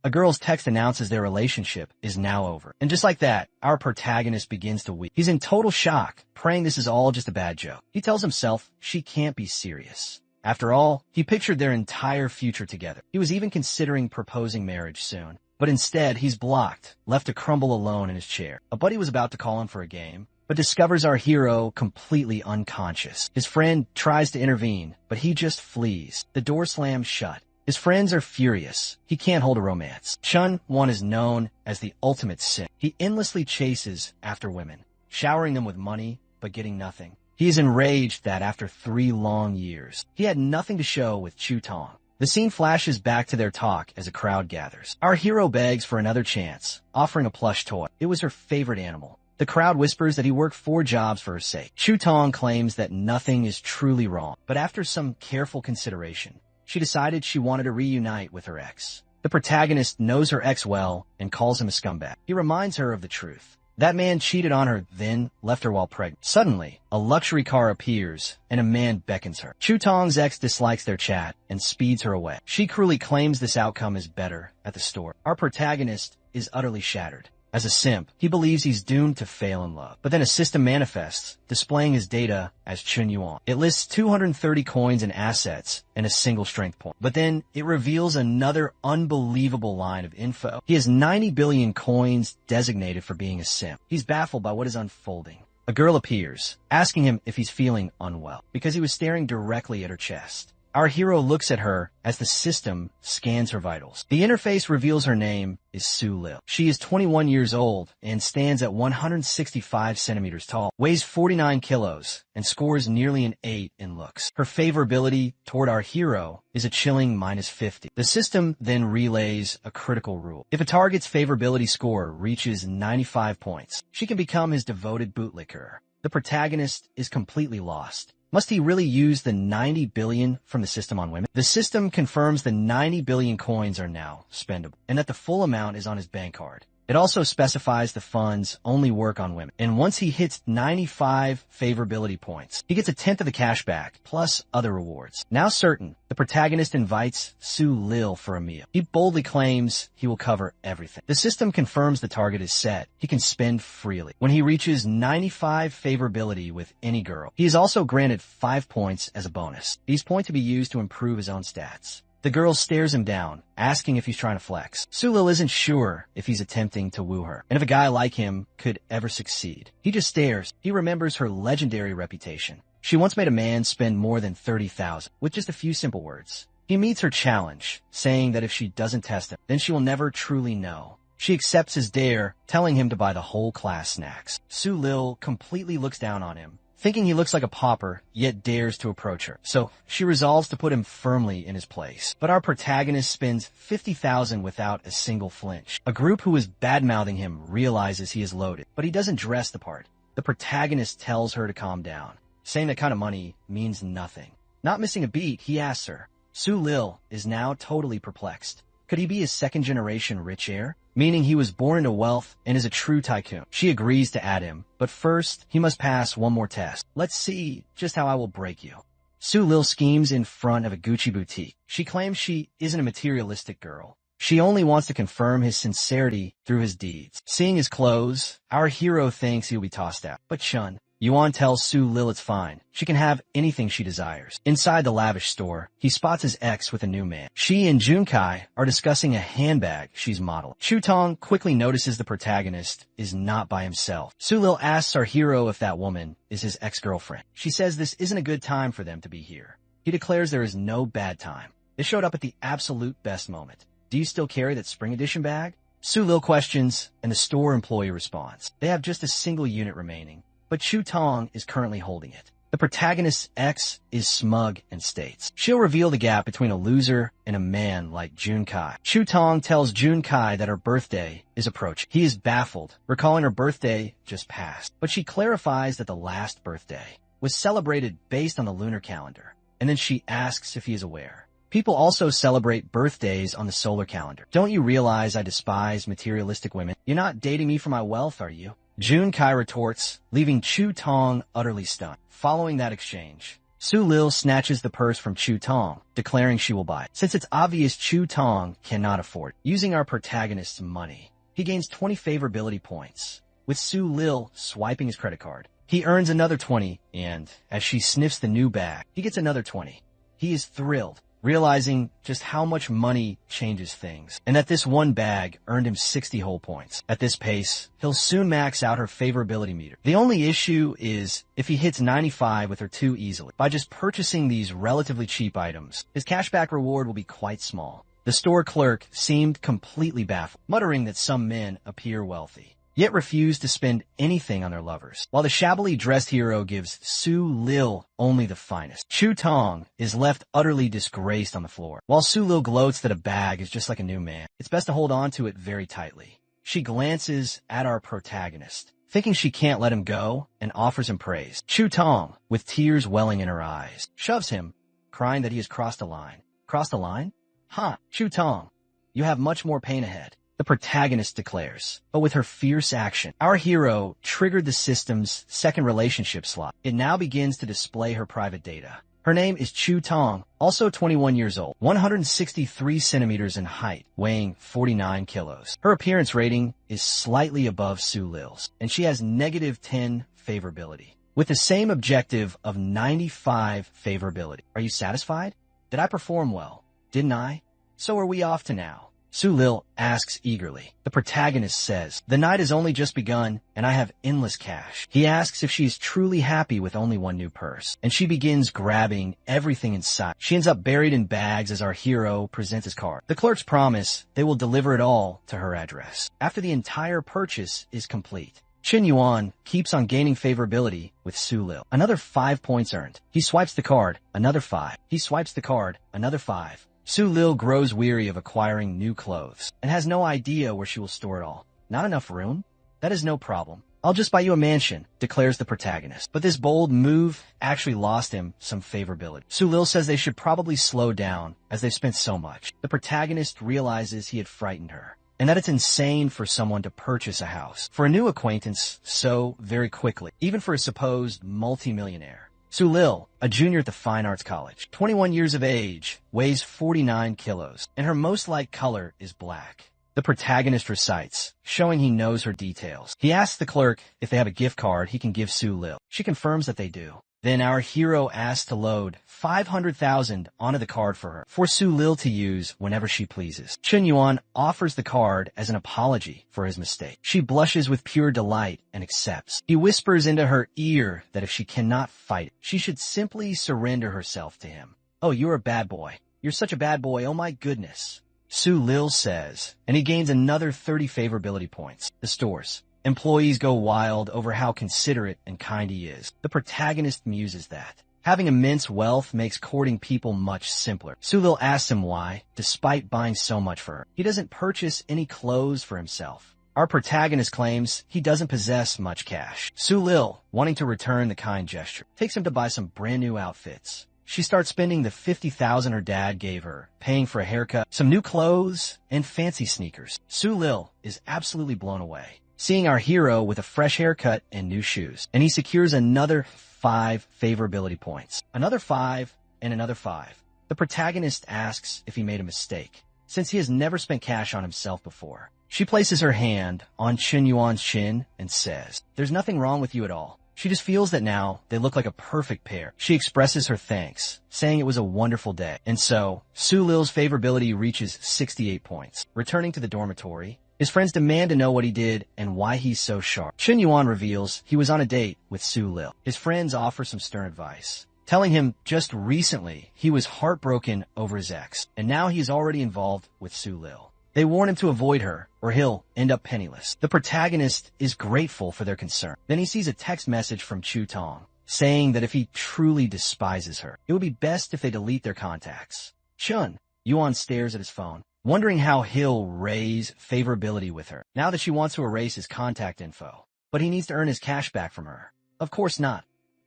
A girl's text announces their relationship is now over. And just like that, our protagonist begins to weep. He's in total shock, praying this is all just a bad joke. He tells himself she can't be serious. After all, he pictured their entire future together. He was even considering proposing marriage soon. But instead, he's blocked, left to crumble alone in his chair. A buddy was about to call him for a game, but discovers our hero completely unconscious. His friend tries to intervene, but he just flees. The door slams shut. His friends are furious. He can't hold a romance. Chun-won is known as the ultimate simp. He endlessly chases after women, showering them with money, but getting nothing. He is enraged that after 3 long years, he had nothing to show with Chu-tong. The scene flashes back to their talk as a crowd gathers. Our hero begs for another chance, offering a plush toy. It was her favorite animal. The crowd whispers that he worked 4 jobs for her sake. Chu-tong claims that nothing is truly wrong, but after some careful consideration, she decided she wanted to reunite with her ex. The protagonist knows her ex well and calls him a scumbag. He reminds her of the truth. That man cheated on her, then left her while pregnant. Suddenly, a luxury car appears, and a man beckons her. Chu-tong's ex dislikes their chat and speeds her away. She cruelly claims this outcome is better at the store. Our protagonist is utterly shattered. As a simp, he believes he's doomed to fail in love. But then a system manifests, displaying his data as Chun-yuan. It lists 230 coins and assets and a single strength point. But then it reveals another unbelievable line of info. He has 90 billion coins designated for being a simp. He's baffled by what is unfolding. A girl appears, asking him if he's feeling unwell, because he was staring directly at her chest. Our hero looks at her as the system scans her vitals. The interface reveals her name is Su Lil. She is 21 years old and stands at 165 centimeters tall, weighs 49 kilos, and scores nearly an 8 in looks. Her favorability toward our hero is a chilling -50. The system then relays a critical rule. If a target's favorability score reaches 95 points, she can become his devoted bootlicker. The protagonist is completely lost. Must he really use the 90 billion from the system on women? The system confirms the 90 billion coins are now spendable, and that the full amount is on his bank card. It also specifies the funds only work on women. And once he hits 95 favorability points, he gets a 10th of the cash back, plus other rewards. Now certain, the protagonist invites Su Lil for a meal. He boldly claims he will cover everything. The system confirms the target is set. He can spend freely. When he reaches 95 favorability with any girl, he is also granted 5 points as a bonus. These points to be used to improve his own stats. The girl stares him down, asking if he's trying to flex. Su Lil isn't sure if he's attempting to woo her, and if a guy like him could ever succeed. He just stares. He remembers her legendary reputation. She once made a man spend more than 30,000 with just a few simple words. He meets her challenge, saying that if she doesn't test him, then she will never truly know. She accepts his dare, telling him to buy the whole class snacks. Su Lil completely looks down on him, thinking he looks like a pauper, yet dares to approach her. So she resolves to put him firmly in his place. But our protagonist spends 50,000 without a single flinch. A group who is bad-mouthing him realizes he is loaded, but he doesn't dress the part. The protagonist tells her to calm down, saying that kind of money means nothing. Not missing a beat, he asks her. Su Lil is now totally perplexed. Could he be his second-generation rich heir? Meaning he was born into wealth and is a true tycoon. She agrees to add him, but first, he must pass one more test. Let's see just how I will break you. Su Lil schemes in front of a Gucci boutique. She claims she isn't a materialistic girl. She only wants to confirm his sincerity through his deeds. Seeing his clothes, our hero thinks he'll be tossed out. But Chun Yuan tells Su Lil it's fine. She can have anything she desires. Inside the lavish store, he spots his ex with a new man. She and Junkai are discussing a handbag she's modeling. Chu-tong quickly notices the protagonist is not by himself. Su Lil asks our hero if that woman is his ex-girlfriend. She says this isn't a good time for them to be here. He declares there is no bad time. They showed up at the absolute best moment. Do you still carry that spring edition bag? Su Lil questions, and the store employee responds. They have just a single unit remaining, but Chu-tong is currently holding it. The protagonist's ex is smug and states she'll reveal the gap between a loser and a man like Junkai. Chu-tong tells Junkai that her birthday is approaching. He is baffled, recalling her birthday just passed, but she clarifies that the last birthday was celebrated based on the lunar calendar, and then she asks if he is aware. People also celebrate birthdays on the solar calendar. Don't you realize I despise materialistic women? You're not dating me for my wealth, are you? Junkai retorts, leaving Chu-tong utterly stunned. Following that exchange, Su Lil snatches the purse from Chu Tong, declaring she will buy it. Since it's obvious Chu Tong cannot afford it. Using our protagonist's money, he gains 20 favorability points, with Su Lil swiping his credit card. He earns another 20, and as she sniffs the new bag, he gets another 20. He is thrilled, realizing just how much money changes things, and that this one bag earned him 60 whole points. At this pace, he'll soon max out her favorability meter. The only issue is if he hits 95 with her too easily. By just purchasing these relatively cheap items, his cashback reward will be quite small. The store clerk seemed completely baffled, muttering that some men appear wealthy, yet refuse to spend anything on their lovers, while the shabbily dressed hero gives Su Lil only the finest. Chu Tong is left utterly disgraced on the floor, while Su Lil gloats that a bag is just like a new man. It's best to hold on to it very tightly. She glances at our protagonist, thinking she can't let him go, and offers him praise. Chu Tong, with tears welling in her eyes, shoves him, crying that he has crossed a line. Crossed a line? Huh, Chu Tong, you have much more pain ahead, the protagonist declares. But with her fierce action, our hero triggered the system's second relationship slot. It now begins to display her private data. Her name is Chu Tong, also 21 years old, 163 centimeters in height, weighing 49 kilos. Her appearance rating is slightly above Su Lil's, and she has negative 10 favorability, with the same objective of 95 favorability. Are you satisfied? Did I perform well? Didn't I? So are we off to now? Su Lil asks eagerly. The protagonist says, the night has only just begun, and I have endless cash. He asks if she is truly happy with only one new purse, and she begins grabbing everything in sight. She ends up buried in bags as our hero presents his card. The clerks promise they will deliver it all to her address after the entire purchase is complete. Chen Yuan keeps on gaining favorability with Su Lil. Another 5 points earned. He swipes the card, another 5. He swipes the card, another 5. Su Lil grows weary of acquiring new clothes and has no idea where she will store it all. Not enough room? That is no problem. I'll just buy you a mansion, declares the protagonist. But this bold move actually lost him some favorability. Su Lil says they should probably slow down as they've spent so much. The protagonist realizes he had frightened her, and that it's insane for someone to purchase a house for a new acquaintance so very quickly, even for a supposed multimillionaire. Su Lil, a junior at the Fine Arts College, 21 years of age, weighs 49 kilos, and her most liked color is black. The protagonist recites, showing he knows her details. He asks the clerk if they have a gift card he can give Su Lil. She confirms that they do. Then our hero asks to load 500,000 onto the card for her, for Su Lil to use whenever she pleases. Chen Yuan offers the card as an apology for his mistake. She blushes with pure delight and accepts. He whispers into her ear that if she cannot fight it, she should simply surrender herself to him. Oh, you're a bad boy. You're such a bad boy, oh my goodness, Su Lil says, and he gains another 30 favorability points. The stores. Employees go wild over how considerate and kind he is. The protagonist muses that having immense wealth makes courting people much simpler. Su Lil asks him why, despite buying so much for her, he doesn't purchase any clothes for himself. Our protagonist claims he doesn't possess much cash. Su Lil, wanting to return the kind gesture, takes him to buy some brand new outfits. She starts spending the 50,000 her dad gave her, paying for a haircut, some new clothes, and fancy sneakers. Su Lil is absolutely blown away, seeing our hero with a fresh haircut and new shoes, and he secures another 5 favorability points. Another 5 and another 5. The protagonist asks if he made a mistake, since he has never spent cash on himself before. She places her hand on Chen Yuan's chin and says, there's nothing wrong with you at all. She just feels that now they look like a perfect pair. She expresses her thanks, saying it was a wonderful day. And so, Su Lil's favorability reaches 68 points. Returning to the dormitory, his friends demand to know what he did and why he's so sharp. Chen Yuan reveals he was on a date with Su Lil. His friends offer some stern advice, telling him just recently he was heartbroken over his ex, and now he's already involved with Su Lil. They warn him to avoid her, or he'll end up penniless. The protagonist is grateful for their concern. Then he sees a text message from Chu Tong, saying that if he truly despises her, it would be best if they delete their contacts. Chun, Yuan stares at his phone, wondering how he'll raise favorability with her, now that she wants to erase his contact info. But he needs to earn his cash back from her. Of course not.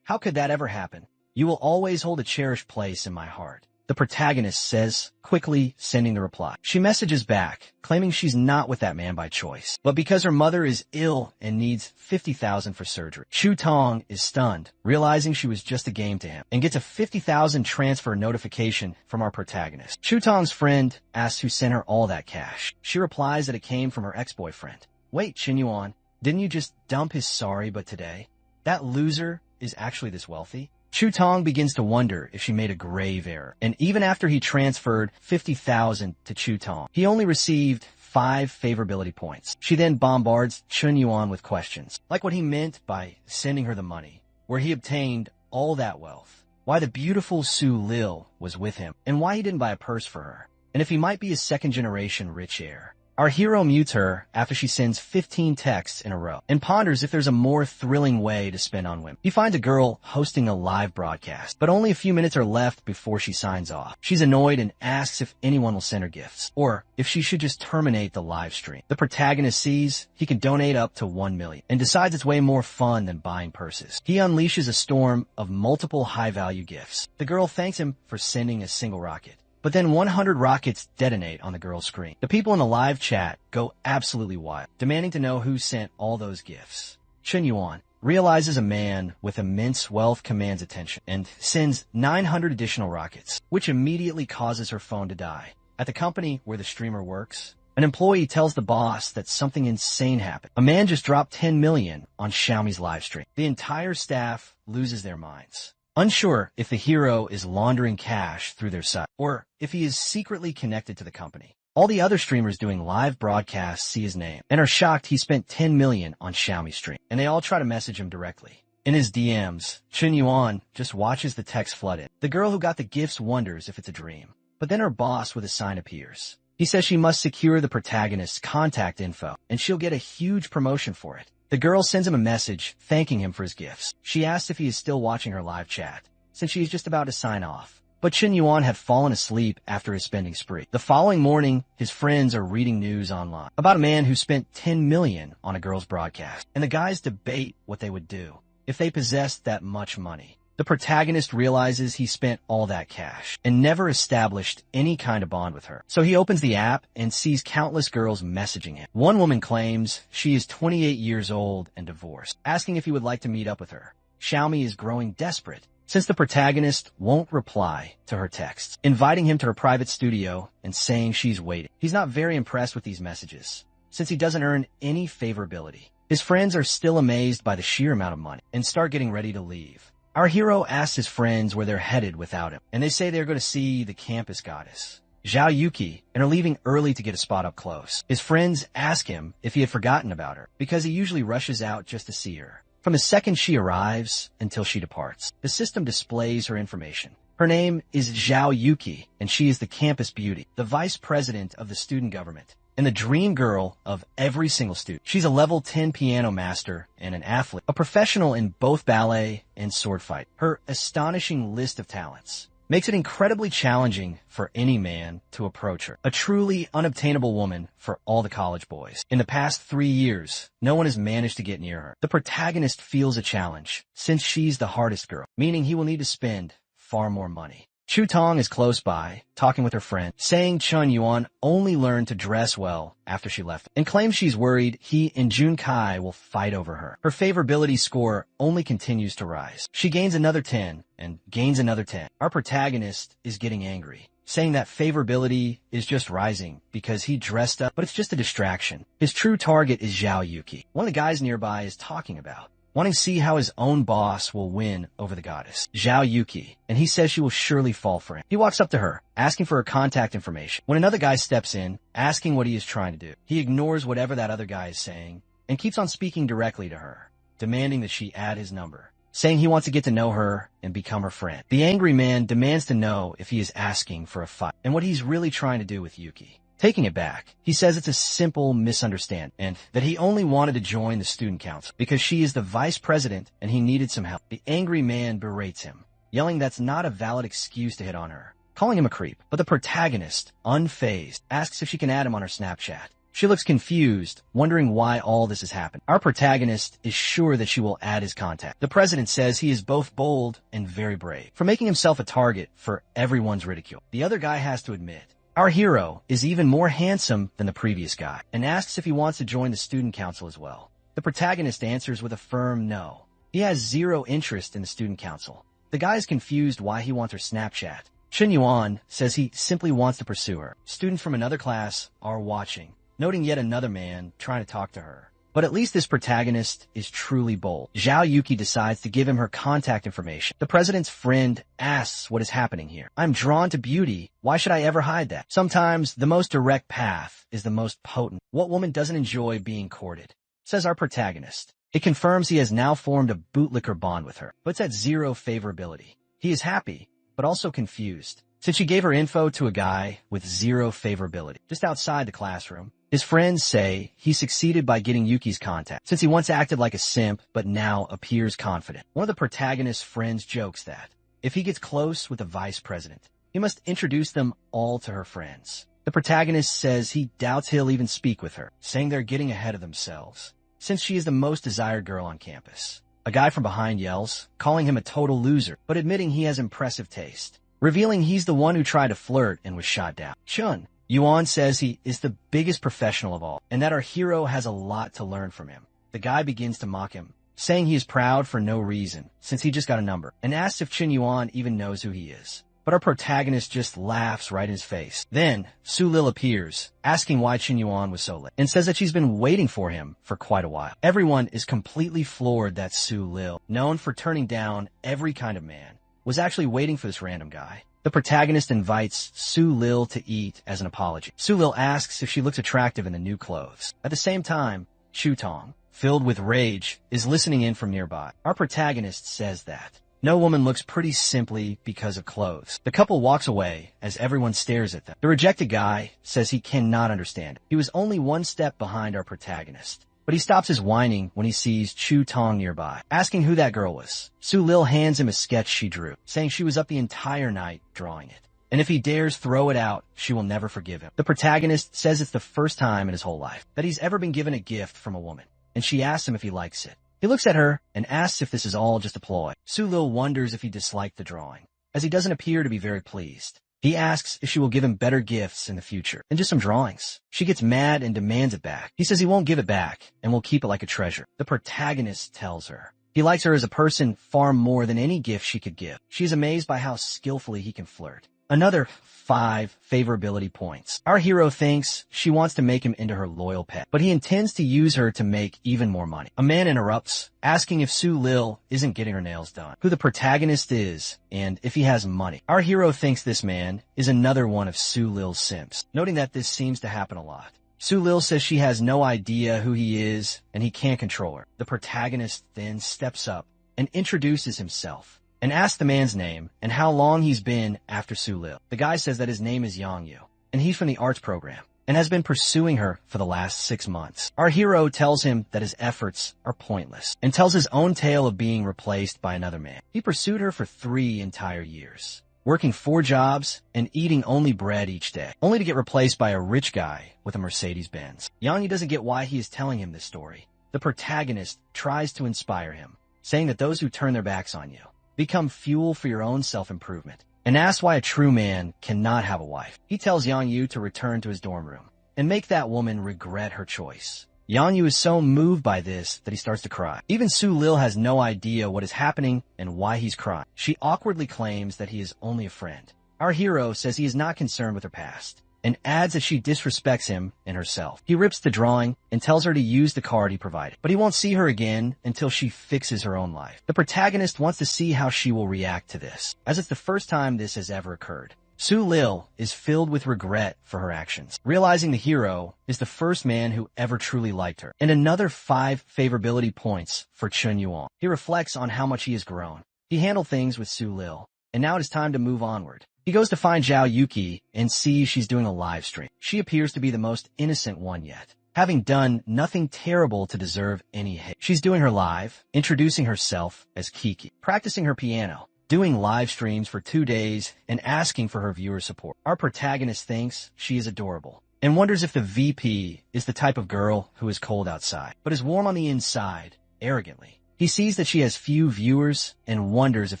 How could that ever happen? You will always hold a cherished place in my heart. the protagonist says, quickly sending the reply. She messages back, claiming she's not with that man by choice, but because her mother is ill and needs 50,000 for surgery. Chu Tong is stunned, realizing she was just a game to him, and gets a 50,000 transfer notification from our protagonist. Chu Tong's friend asks who sent her all that cash. She replies that it came from her ex-boyfriend. Wait, Chin Yuan, didn't you just dump his sorry but today? That loser is actually this wealthy? Chu Tong begins to wonder if she made a grave error, and even after he transferred 50,000 to Chu Tong, he only received 5 favorability points. She then bombards Chun Yuan with questions, like what he meant by sending her the money, where he obtained all that wealth, why the beautiful Su Lil was with him, and why he didn't buy a purse for her, and if he might be a second-generation rich heir. Our hero mutes her after she sends 15 texts in a row and ponders if there's a more thrilling way to spend on women. He finds a girl hosting a live broadcast, but only a few minutes are left before she signs off. She's annoyed and asks if anyone will send her gifts, or if she should just terminate the live stream. The protagonist sees he can donate up to 1 million and decides it's way more fun than buying purses. He unleashes a storm of multiple high-value gifts. The girl thanks him for sending a single rocket, but then 100 rockets detonate on the girl's screen. The people in the live chat go absolutely wild, demanding to know who sent all those gifts. Chun Yuan realizes a man with immense wealth commands attention and sends 900 additional rockets, which immediately causes her phone to die. At the company where the streamer works, an employee tells the boss that something insane happened. A man just dropped 10 million on Xiaomi's live stream. The entire staff loses their minds, unsure if the hero is laundering cash through their site, or if he is secretly connected to the company. All the other streamers doing live broadcasts see his name, and are shocked he spent 10 million on Xiaomi's stream, and they all try to message him directly. In his DMs, Chun Yuan just watches the text flood in. The girl who got the gifts wonders if it's a dream, but then her boss with a sign appears. He says she must secure the protagonist's contact info, and she'll get a huge promotion for it. The girl sends him a message thanking him for his gifts. She asks if he is still watching her live chat, since she is just about to sign off. But Chun Yuan had fallen asleep after his spending spree. The following morning, his friends are reading news online about a man who spent 10 million on a girl's broadcast, and the guys debate what they would do if they possessed that much money. The protagonist realizes he spent all that cash and never established any kind of bond with her. So he opens the app and sees countless girls messaging him. One woman claims she is 28 years old and divorced, asking if he would like to meet up with her. Xiaomi is growing desperate since the protagonist won't reply to her texts, inviting him to her private studio and saying she's waiting. He's not very impressed with these messages, since he doesn't earn any favorability. His friends are still amazed by the sheer amount of money and start getting ready to leave. Our hero asks his friends where they're headed without him, and they say they're going to see the campus goddess, Zhao Yuki, and are leaving early to get a spot up close. His friends ask him if he had forgotten about her, because he usually rushes out just to see her. From the second she arrives until she departs, the system displays her information. Her name is Zhao Yuki, and she is the campus beauty, the vice president of the student government, and the dream girl of every single student. She's a level 10 piano master and an athlete, a professional in both ballet and sword fight. Her astonishing list of talents makes it incredibly challenging for any man to approach her. A truly unobtainable woman for all the college boys. In the past 3 years, no one has managed to get near her. The protagonist feels a challenge, since she's the hardest girl, meaning he will need to spend far more money. Chu Tong is close by, talking with her friend, saying Chun Yuan only learned to dress well after she left, and claims she's worried he and Jun Kai will fight over her. Her favorability score only continues to rise. She gains another 10 and gains another 10. Our protagonist is getting angry, saying that favorability is just rising because he dressed up, but it's just a distraction. His true target is Zhao Yuki. One of the guys nearby is talking about wanting to see how his own boss will win over the goddess, Zhao Yuki, and he says she will surely fall for him. He walks up to her, asking for her contact information, when another guy steps in, asking what he is trying to do. He ignores whatever that other guy is saying, and keeps on speaking directly to her, demanding that she add his number, saying he wants to get to know her and become her friend. The angry man demands to know if he is asking for a fight, and what he's really trying to do with Yuki. Taking it back, he says it's a simple misunderstanding, and that he only wanted to join the student council because she is the vice president and he needed some help. The angry man berates him, yelling that's not a valid excuse to hit on her, calling him a creep. But the protagonist, unfazed, asks if she can add him on her Snapchat. She looks confused, wondering why all this has happened. Our protagonist is sure that she will add his contact. The president says he is both bold and very brave for making himself a target for everyone's ridicule. The other guy has to admit, our hero is even more handsome than the previous guy and asks if he wants to join the student council as well. The protagonist answers with a firm no. He has zero interest in the student council. The guy is confused why he wants her Snapchat. Chen Yuan says he simply wants to pursue her. Students from another class are watching, noting yet another man trying to talk to her. But at least this protagonist is truly bold. Zhao Yuki decides to give him her contact information. The president's friend asks what is happening here. I'm drawn to beauty. Why should I ever hide that? Sometimes the most direct path is the most potent. What woman doesn't enjoy being courted? Says our protagonist. It confirms he has now formed a bootlicker bond with her, but it's at zero favorability. He is happy, but also confused, since she gave her info to a guy with zero favorability. Just outside the classroom, his friends say he succeeded by getting Yuki's contact, since he once acted like a simp, but now appears confident. One of the protagonist's friends jokes that if he gets close with the vice president, he must introduce them all to her friends. The protagonist says he doubts he'll even speak with her, saying they're getting ahead of themselves, since she is the most desired girl on campus. A guy from behind yells, calling him a total loser, but admitting he has impressive taste, revealing he's the one who tried to flirt and was shot down. Chun Yuan says he is the biggest professional of all, and that our hero has a lot to learn from him. The guy begins to mock him, saying he is proud for no reason, since he just got a number, and asks if Chen Yuan even knows who he is. But our protagonist just laughs right in his face. Then, Su Lil appears, asking why Chen Yuan was so late, and says that she's been waiting for him for quite a while. Everyone is completely floored that Su Lil, known for turning down every kind of man, was actually waiting for this random guy. The protagonist invites Su Lil to eat as an apology. Su Lil asks if she looks attractive in the new clothes. At the same time, Chu Tong, filled with rage, is listening in from nearby. Our protagonist says that no woman looks pretty simply because of clothes. The couple walks away as everyone stares at them. The rejected guy says he cannot understand it. He was only one step behind our protagonist, but he stops his whining when he sees Chu Tong nearby, asking who that girl was. Su Lil hands him a sketch she drew, saying she was up the entire night drawing it, and if he dares throw it out, she will never forgive him. The protagonist says it's the first time in his whole life that he's ever been given a gift from a woman, and she asks him if he likes it. He looks at her and asks if this is all just a ploy. Su Lil wonders if he disliked the drawing, as he doesn't appear to be very pleased. He asks if she will give him better gifts in the future than just some drawings. She gets mad and demands it back. He says he won't give it back and will keep it like a treasure. The protagonist tells her he likes her as a person far more than any gift she could give. She is amazed by how skillfully he can flirt. Another 5 favorability points. Our hero thinks she wants to make him into her loyal pet, but he intends to use her to make even more money. A man interrupts, asking if Su Lil isn't getting her nails done, who the protagonist is, and if he has money. Our hero thinks this man is another one of Su Lil's simps, noting that this seems to happen a lot. Su Lil says she has no idea who he is, and he can't control her. The protagonist then steps up and introduces himself, and asks the man's name and how long he's been after Su Lil. The guy says that his name is Yang Yu, and he's from the arts program, and has been pursuing her for the last 6 months. Our hero tells him that his efforts are pointless, and tells his own tale of being replaced by another man. He pursued her for 3 entire years, working 4 jobs and eating only bread each day, only to get replaced by a rich guy with a Mercedes-Benz. Yang Yu doesn't get why he is telling him this story. The protagonist tries to inspire him, saying that those who turn their backs on you become fuel for your own self-improvement, and asks why a true man cannot have a wife. He tells Yang Yu to return to his dorm room and make that woman regret her choice. Yang Yu is so moved by this that he starts to cry. Even Su Lil has no idea what is happening and why he's crying. She awkwardly claims that he is only a friend. Our hero says he is not concerned with her past, and adds that she disrespects him and herself. He rips the drawing and tells her to use the card he provided, but he won't see her again until she fixes her own life. The protagonist wants to see how she will react to this, as it's the first time this has ever occurred. Su Lil is filled with regret for her actions, realizing the hero is the first man who ever truly liked her. And another 5 favorability points for Chen Yuan. He reflects on how much he has grown. He handled things with Su Lil, and now it is time to move onward. He goes to find Zhao Yuki and sees she's doing a live stream. She appears to be the most innocent one yet, having done nothing terrible to deserve any hate. She's doing her live, introducing herself as Kiki, practicing her piano, doing live streams for 2 days, and asking for her viewer support. Our protagonist thinks she is adorable, and wonders if the VP is the type of girl who is cold outside, but is warm on the inside, arrogantly. He sees that she has few viewers and wonders if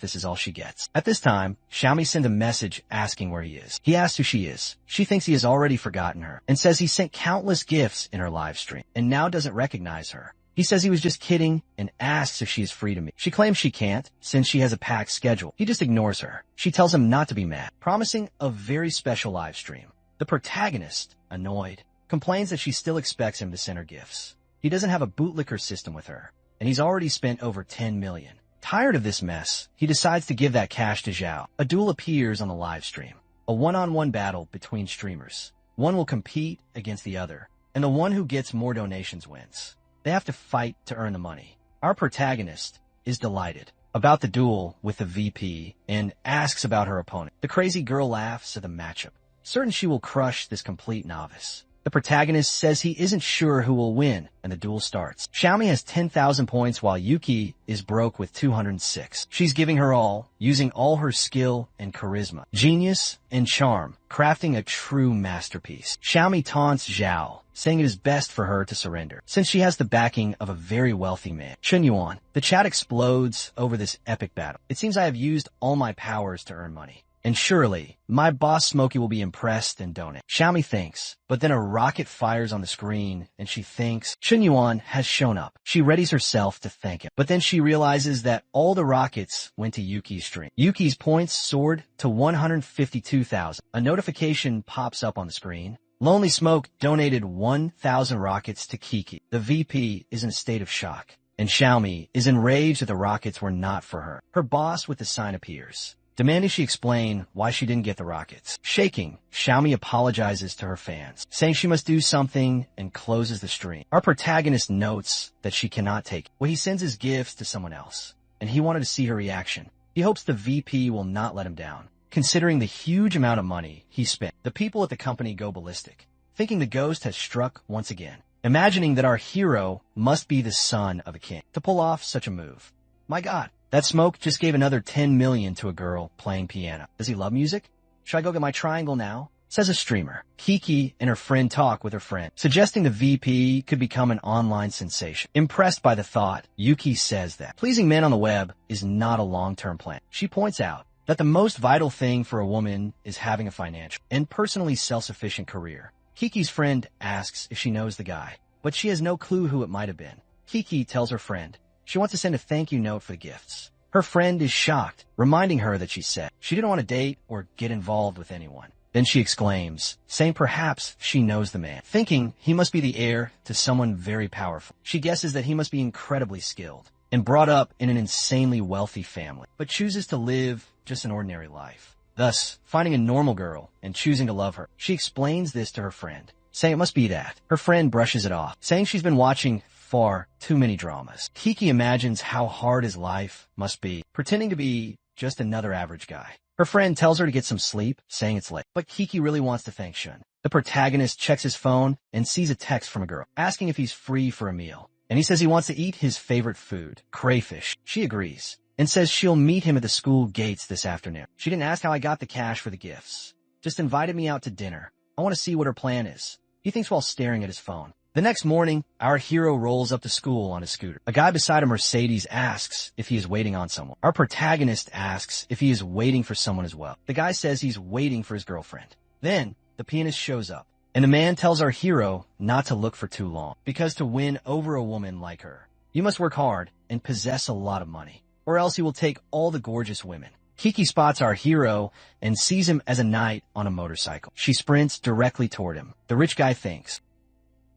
this is all she gets. At this time, Xiaomi sends a message asking where he is. He asks who she is. She thinks he has already forgotten her and says he sent countless gifts in her live stream and now doesn't recognize her. He says he was just kidding and asks if she is free to meet. She claims she can't since she has a packed schedule. He just ignores her. She tells him not to be mad, promising a very special live stream. The protagonist, annoyed, complains that she still expects him to send her gifts. He doesn't have a bootlicker system with her, and he's already spent over 10 million. Tired of this mess, he decides to give that cash to Zhao. A duel appears on the live stream, a one-on-one battle between streamers. One will compete against the other, and the one who gets more donations wins. They have to fight to earn the money. Our protagonist is delighted about the duel with the VP and asks about her opponent. The crazy girl laughs at the matchup, certain she will crush this complete novice. The protagonist says he isn't sure who will win, and the duel starts. Xiaomi has 10,000 points while Yuki is broke with 206. She's giving her all, using all her skill and charisma, genius and charm, crafting a true masterpiece. Xiaomi taunts Zhao, saying it is best for her to surrender, since she has the backing of a very wealthy man, Chen Yuan. The chat explodes over this epic battle. It seems I have used all my powers to earn money, and surely, my boss Smokey will be impressed and donate. Xiaomi thinks, but then a rocket fires on the screen, and she thinks Chen Yuan has shown up. She readies herself to thank him, but then she realizes that all the rockets went to Yuki's stream. Yuki's points soared to 152,000. A notification pops up on the screen. Lonely Smoke donated 1,000 rockets to Kiki. The VP is in a state of shock, and Xiaomi is enraged that the rockets were not for her. Her boss with the sign appears, demanding she explain why she didn't get the rockets. Shaking, Xiaomi apologizes to her fans, saying she must do something and closes the stream. Our protagonist notes that she cannot take it. Well, he sends his gifts to someone else, and he wanted to see her reaction. He hopes the VP will not let him down, considering the huge amount of money he spent. The people at the company go ballistic, thinking the ghost has struck once again, imagining that our hero must be the son of a king to pull off such a move. My God, that Smoke just gave another 10 million to a girl playing piano. Does he love music? Should I go get my triangle now? Says a streamer. Kiki and her friend talk with her friend, suggesting the VP could become an online sensation. Impressed by the thought, Yuki says that pleasing men on the web is not a long-term plan. She points out that the most vital thing for a woman is having a financial and personally self-sufficient career. Kiki's friend asks if she knows the guy, but she has no clue who it might have been. Kiki tells her friend she wants to send a thank you note for the gifts. Her friend is shocked, reminding her that she said she didn't want to date or get involved with anyone. Then she exclaims, saying perhaps she knows the man, thinking he must be the heir to someone very powerful. She guesses that he must be incredibly skilled and brought up in an insanely wealthy family, but chooses to live just an ordinary life, thus finding a normal girl and choosing to love her. She explains this to her friend, saying it must be that. Her friend brushes it off, saying she's been watching far too many dramas. Kiki imagines how hard his life must be, pretending to be just another average guy. Her friend tells her to get some sleep, saying it's late, but Kiki really wants to thank Shun. The protagonist checks his phone and sees a text from a girl, asking if he's free for a meal, and he says he wants to eat his favorite food, crayfish. She agrees, and says she'll meet him at the school gates this afternoon. She didn't ask how I got the cash for the gifts, just invited me out to dinner. I want to see what her plan is, he thinks while staring at his phone. The next morning, our hero rolls up to school on his scooter. A guy beside a Mercedes asks if he is waiting on someone. Our protagonist asks if he is waiting for someone as well. The guy says he's waiting for his girlfriend. Then, the pianist shows up, and the man tells our hero not to look for too long, because to win over a woman like her, you must work hard and possess a lot of money, or else he will take all the gorgeous women. Kiki spots our hero and sees him as a knight on a motorcycle. She sprints directly toward him. The rich guy thinks,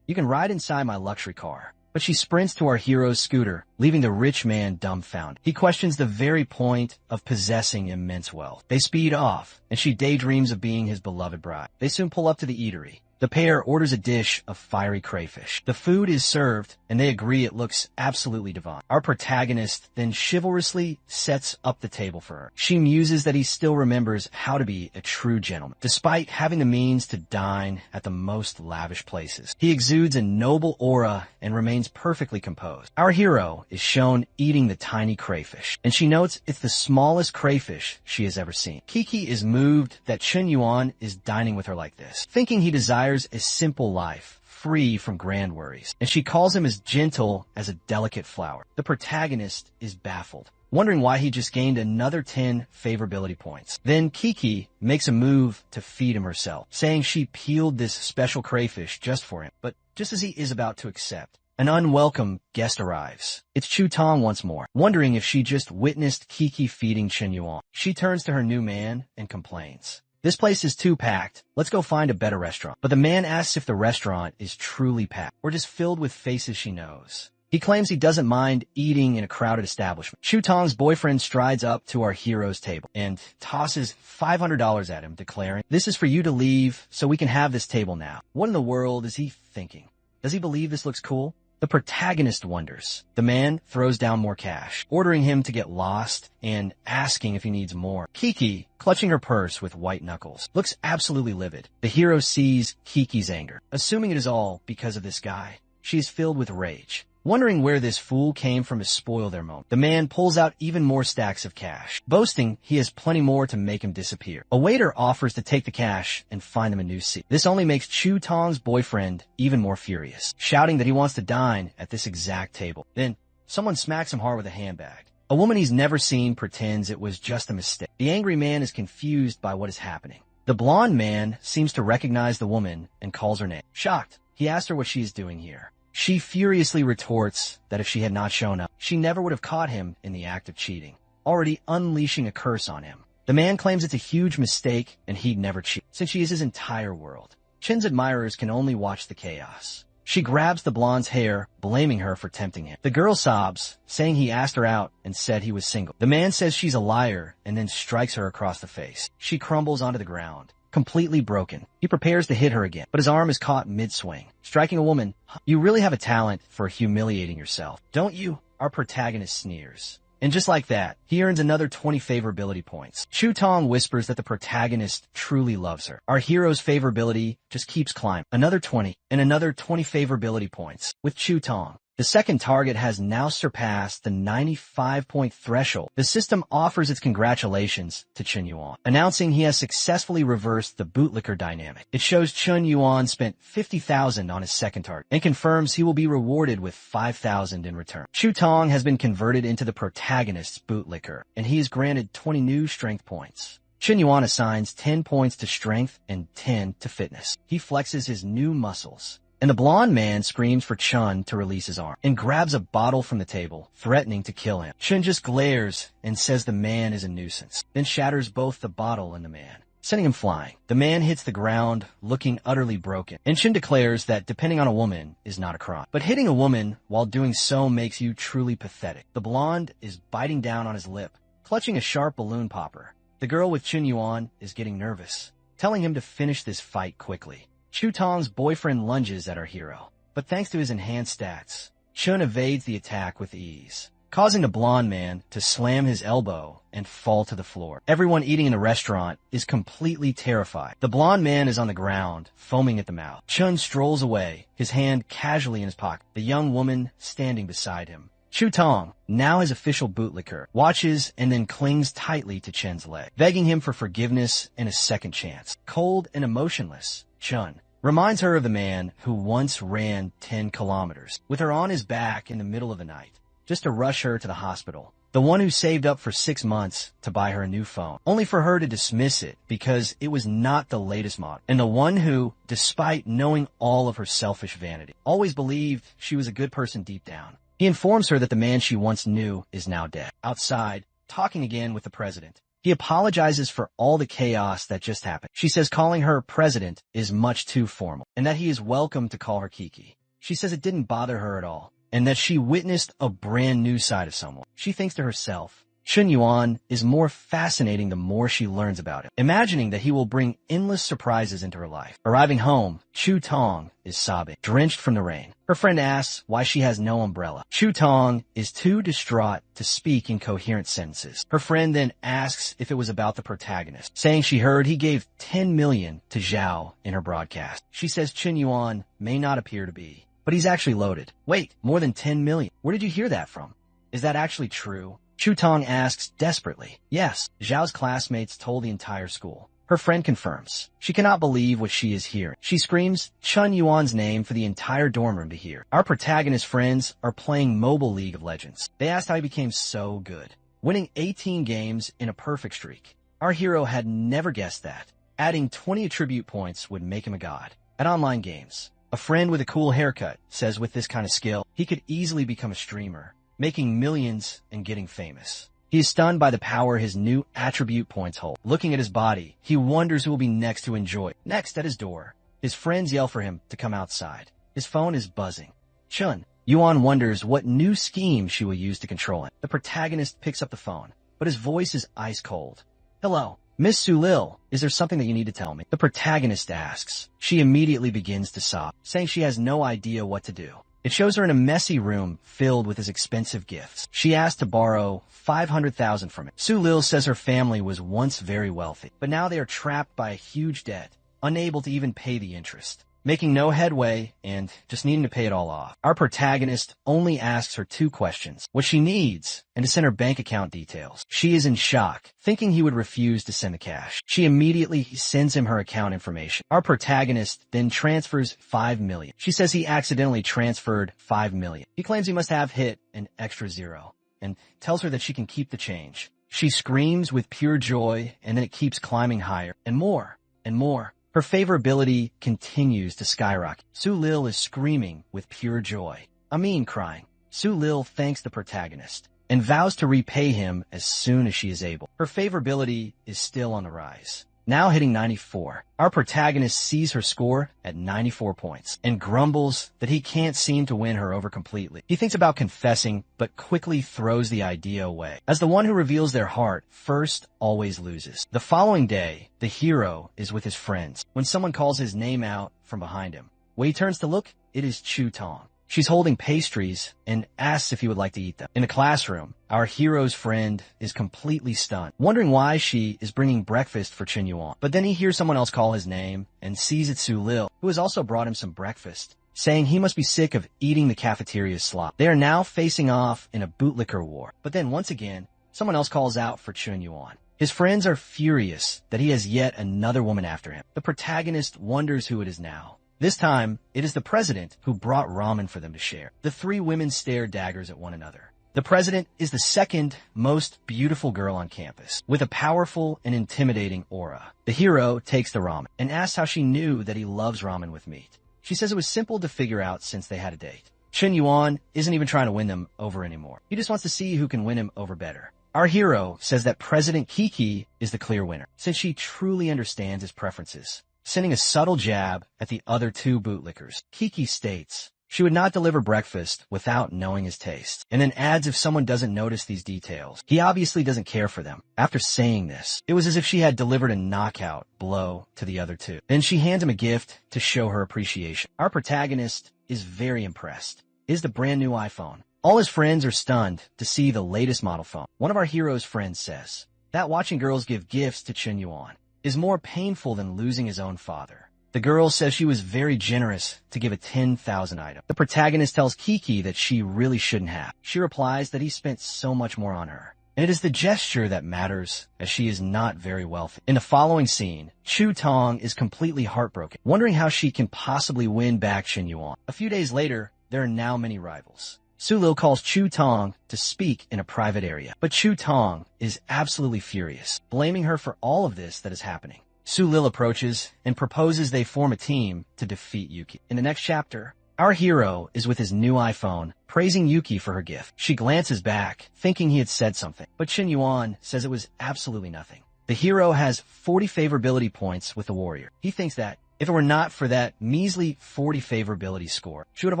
"You can ride inside my luxury car." But she sprints to our hero's scooter, leaving the rich man dumbfounded. He questions the very point of possessing immense wealth. They speed off, and she daydreams of being his beloved bride. They soon pull up to the eatery. The pair orders a dish of fiery crayfish. The food is served, and they agree it looks absolutely divine. Our protagonist then chivalrously sets up the table for her. She muses that he still remembers how to be a true gentleman, despite having the means to dine at the most lavish places. He exudes a noble aura and remains perfectly composed. Our hero is shown eating the tiny crayfish, and she notes it's the smallest crayfish she has ever seen. Kiki is moved that Chen Yuan is dining with her like this, thinking he desires desires a simple life, free from grand worries, and she calls him as gentle as a delicate flower. The protagonist is baffled, wondering why he just gained another 10 favorability points. Then Kiki makes a move to feed him herself, saying she peeled this special crayfish just for him. But just as he is about to accept, an unwelcome guest arrives. It's Chu Tong once more, wondering if she just witnessed Kiki feeding Chen Yuan. She turns to her new man and complains. This place is too packed. Let's go find a better restaurant. But the man asks if the restaurant is truly packed or just filled with faces she knows. He claims he doesn't mind eating in a crowded establishment. Chu Tong's boyfriend strides up to our hero's table and tosses $500 at him, declaring, "This is for you to leave so we can have this table now." What in the world is he thinking? Does he believe this looks cool? The protagonist wonders. The man throws down more cash, ordering him to get lost and asking if he needs more. Kiki, clutching her purse with white knuckles, looks absolutely livid. The hero sees Kiki's anger, assuming it is all because of this guy. She is filled with rage, wondering where this fool came from to spoil their moment. The man pulls out even more stacks of cash, boasting he has plenty more to make him disappear. A waiter offers to take the cash and find them a new seat. This only makes Chu Tong's boyfriend even more furious, shouting that he wants to dine at this exact table. Then, someone smacks him hard with a handbag. A woman he's never seen pretends it was just a mistake. The angry man is confused by what is happening. The blonde man seems to recognize the woman and calls her name. Shocked, he asks her what she is doing here. She furiously retorts that if she had not shown up, she never would have caught him in the act of cheating, already unleashing a curse on him. The man claims it's a huge mistake and he'd never cheat, since she is his entire world. Chen's admirers can only watch the chaos. She grabs the blonde's hair, blaming her for tempting him. The girl sobs, saying he asked her out and said he was single. The man says she's a liar and then strikes her across the face. She crumbles onto the ground, completely broken. He prepares to hit her again, but his arm is caught mid-swing, striking a woman. "You really have a talent for humiliating yourself, don't you?" Our protagonist sneers. And just like that, he earns another 20 favorability points. Chu Tong whispers that the protagonist truly loves her. Our hero's favorability just keeps climbing. Another 20 and another 20 favorability points with Chu Tong. The second target has now surpassed the 95-point threshold. The system offers its congratulations to Chen Yuan, announcing he has successfully reversed the bootlicker dynamic. It shows Chen Yuan spent 50,000 on his second target and confirms he will be rewarded with 5,000 in return. Chu Tong has been converted into the protagonist's bootlicker, and he is granted 20 new strength points. Chen Yuan assigns 10 points to strength and 10 to fitness. He flexes his new muscles, and the blonde man screams for Chun to release his arm and grabs a bottle from the table, threatening to kill him. Chun just glares and says the man is a nuisance, then shatters both the bottle and the man, sending him flying. The man hits the ground, looking utterly broken, and Chun declares that depending on a woman is not a crime, but hitting a woman while doing so makes you truly pathetic. The blonde is biting down on his lip, clutching a sharp balloon popper. The girl with Chen Yuan is getting nervous, telling him to finish this fight quickly. Chu Tong's boyfriend lunges at our hero, but thanks to his enhanced stats, Chun evades the attack with ease, causing the blonde man to slam his elbow and fall to the floor. Everyone eating in the restaurant is completely terrified. The blonde man is on the ground, foaming at the mouth. Chun strolls away, his hand casually in his pocket, the young woman standing beside him. Chu Tong, now his official bootlicker, watches and then clings tightly to Chen's leg, begging him for forgiveness and a second chance. Cold and emotionless, Chun reminds her of the man who once ran 10 kilometers with her on his back in the middle of the night, just to rush her to the hospital. The one who saved up for 6 months to buy her a new phone, only for her to dismiss it because it was not the latest model. And the one who, despite knowing all of her selfish vanity, always believed she was a good person deep down. He informs her that the man she once knew is now dead. Outside, talking again with the president, he apologizes for all the chaos that just happened. She says calling her president is much too formal, and that he is welcome to call her Kiki. She says it didn't bother her at all, and that she witnessed a brand new side of someone. She thinks to herself, Chen Yuan is more fascinating the more she learns about him, imagining that he will bring endless surprises into her life. Arriving home, Chu Tong is sobbing, drenched from the rain. Her friend asks why she has no umbrella. Chu Tong is too distraught to speak in coherent sentences. Her friend then asks if it was about the protagonist, saying she heard he gave 10 million to Zhao in her broadcast. She says Chen Yuan may not appear to be, but he's actually loaded. Wait, more than 10 million? Where did you hear that from? Is that actually true? Chu Tong asks desperately. Yes, Zhao's classmates told the entire school. Her friend confirms. She cannot believe what she is hearing. She screams Chun Yuan's name for the entire dorm room to hear. Our protagonist friends are playing mobile League of Legends. They asked how he became so good, winning 18 games in a perfect streak. Our hero had never guessed that. Adding 20 attribute points would make him a god. At online games, a friend with a cool haircut says with this kind of skill, he could easily become a streamer, making millions and getting famous. He is stunned by the power his new attribute points hold. Looking at his body, he wonders who will be next to enjoy. Next, at his door, his friends yell for him to come outside. His phone is buzzing. Chun Yuan wonders what new scheme she will use to control him. The protagonist picks up the phone, but his voice is ice cold. Hello, Miss Sulil, is there something that you need to tell me? The protagonist asks. She immediately begins to sob, saying she has no idea what to do. It shows her in a messy room filled with his expensive gifts. She asked to borrow 500,000 from him. Sulil says her family was once very wealthy, but now they are trapped by a huge debt, unable to even pay the interest, making no headway and just needing to pay it all off. Our protagonist only asks her 2 questions, what she needs, and to send her bank account details. She is in shock, thinking he would refuse to send the cash. She immediately sends him her account information. Our protagonist then transfers 5 million. She says he accidentally transferred 5 million. He claims he must have hit an extra 0 and tells her that she can keep the change. She screams with pure joy, and then it keeps climbing higher and more and more. Her favorability continues to skyrocket. Sulil is screaming with pure joy. Amin crying. Sulil thanks the protagonist and vows to repay him as soon as she is able. Her favorability is still on the rise, now hitting 94. Our protagonist sees her score at 94 points and grumbles that he can't seem to win her over completely. He thinks about confessing, but quickly throws the idea away, as the one who reveals their heart first always loses. The following day, the hero is with his friends when someone calls his name out from behind him. When he turns to look, it is Chu Tong. She's holding pastries and asks if he would like to eat them. In the classroom, our hero's friend is completely stunned, wondering why she is bringing breakfast for Chun Yuan. But then he hears someone else call his name and sees it's Sulil, who has also brought him some breakfast, saying he must be sick of eating the cafeteria's slop. They are now facing off in a bootlicker war. But then once again, someone else calls out for Chun Yuan. His friends are furious that he has yet another woman after him. The protagonist wonders who it is now. This time, it is the president who brought ramen for them to share. The 3 women stare daggers at one another. The president is the second most beautiful girl on campus, with a powerful and intimidating aura. The hero takes the ramen and asks how she knew that he loves ramen with meat. She says it was simple to figure out since they had a date. Chun Yuan isn't even trying to win them over anymore. He just wants to see who can win him over better. Our hero says that President Kiki is the clear winner, since she truly understands his preferences, sending a subtle jab at the other 2 bootlickers. Kiki states she would not deliver breakfast without knowing his taste, and then adds if someone doesn't notice these details, he obviously doesn't care for them. After saying this, it was as if she had delivered a knockout blow to the other 2. Then she hands him a gift to show her appreciation. Our protagonist is very impressed. It is the brand new iPhone. All his friends are stunned to see the latest model phone. One of our hero's friends says that watching girls give gifts to Chun Yuan is more painful than losing his own father. The girl says she was very generous to give a 10,000 item. The protagonist tells Kiki that she really shouldn't have. She replies that he spent so much more on her, and it is the gesture that matters, as she is not very wealthy. In the following scene, Chu Tong is completely heartbroken, wondering how she can possibly win back Chun Yuan. A few days later, there are now many rivals. Sulil calls Chu Tong to speak in a private area, but Chu Tong is absolutely furious, blaming her for all of this that is happening. Sulil approaches and proposes they form a team to defeat Yuki. In the next chapter, our hero is with his new iPhone, praising Yuki for her gift. She glances back, thinking he had said something, but Chun Yuan says it was absolutely nothing. The hero has 40 favorability points with the warrior. He thinks that if it were not for that measly 40 favorability score, she would have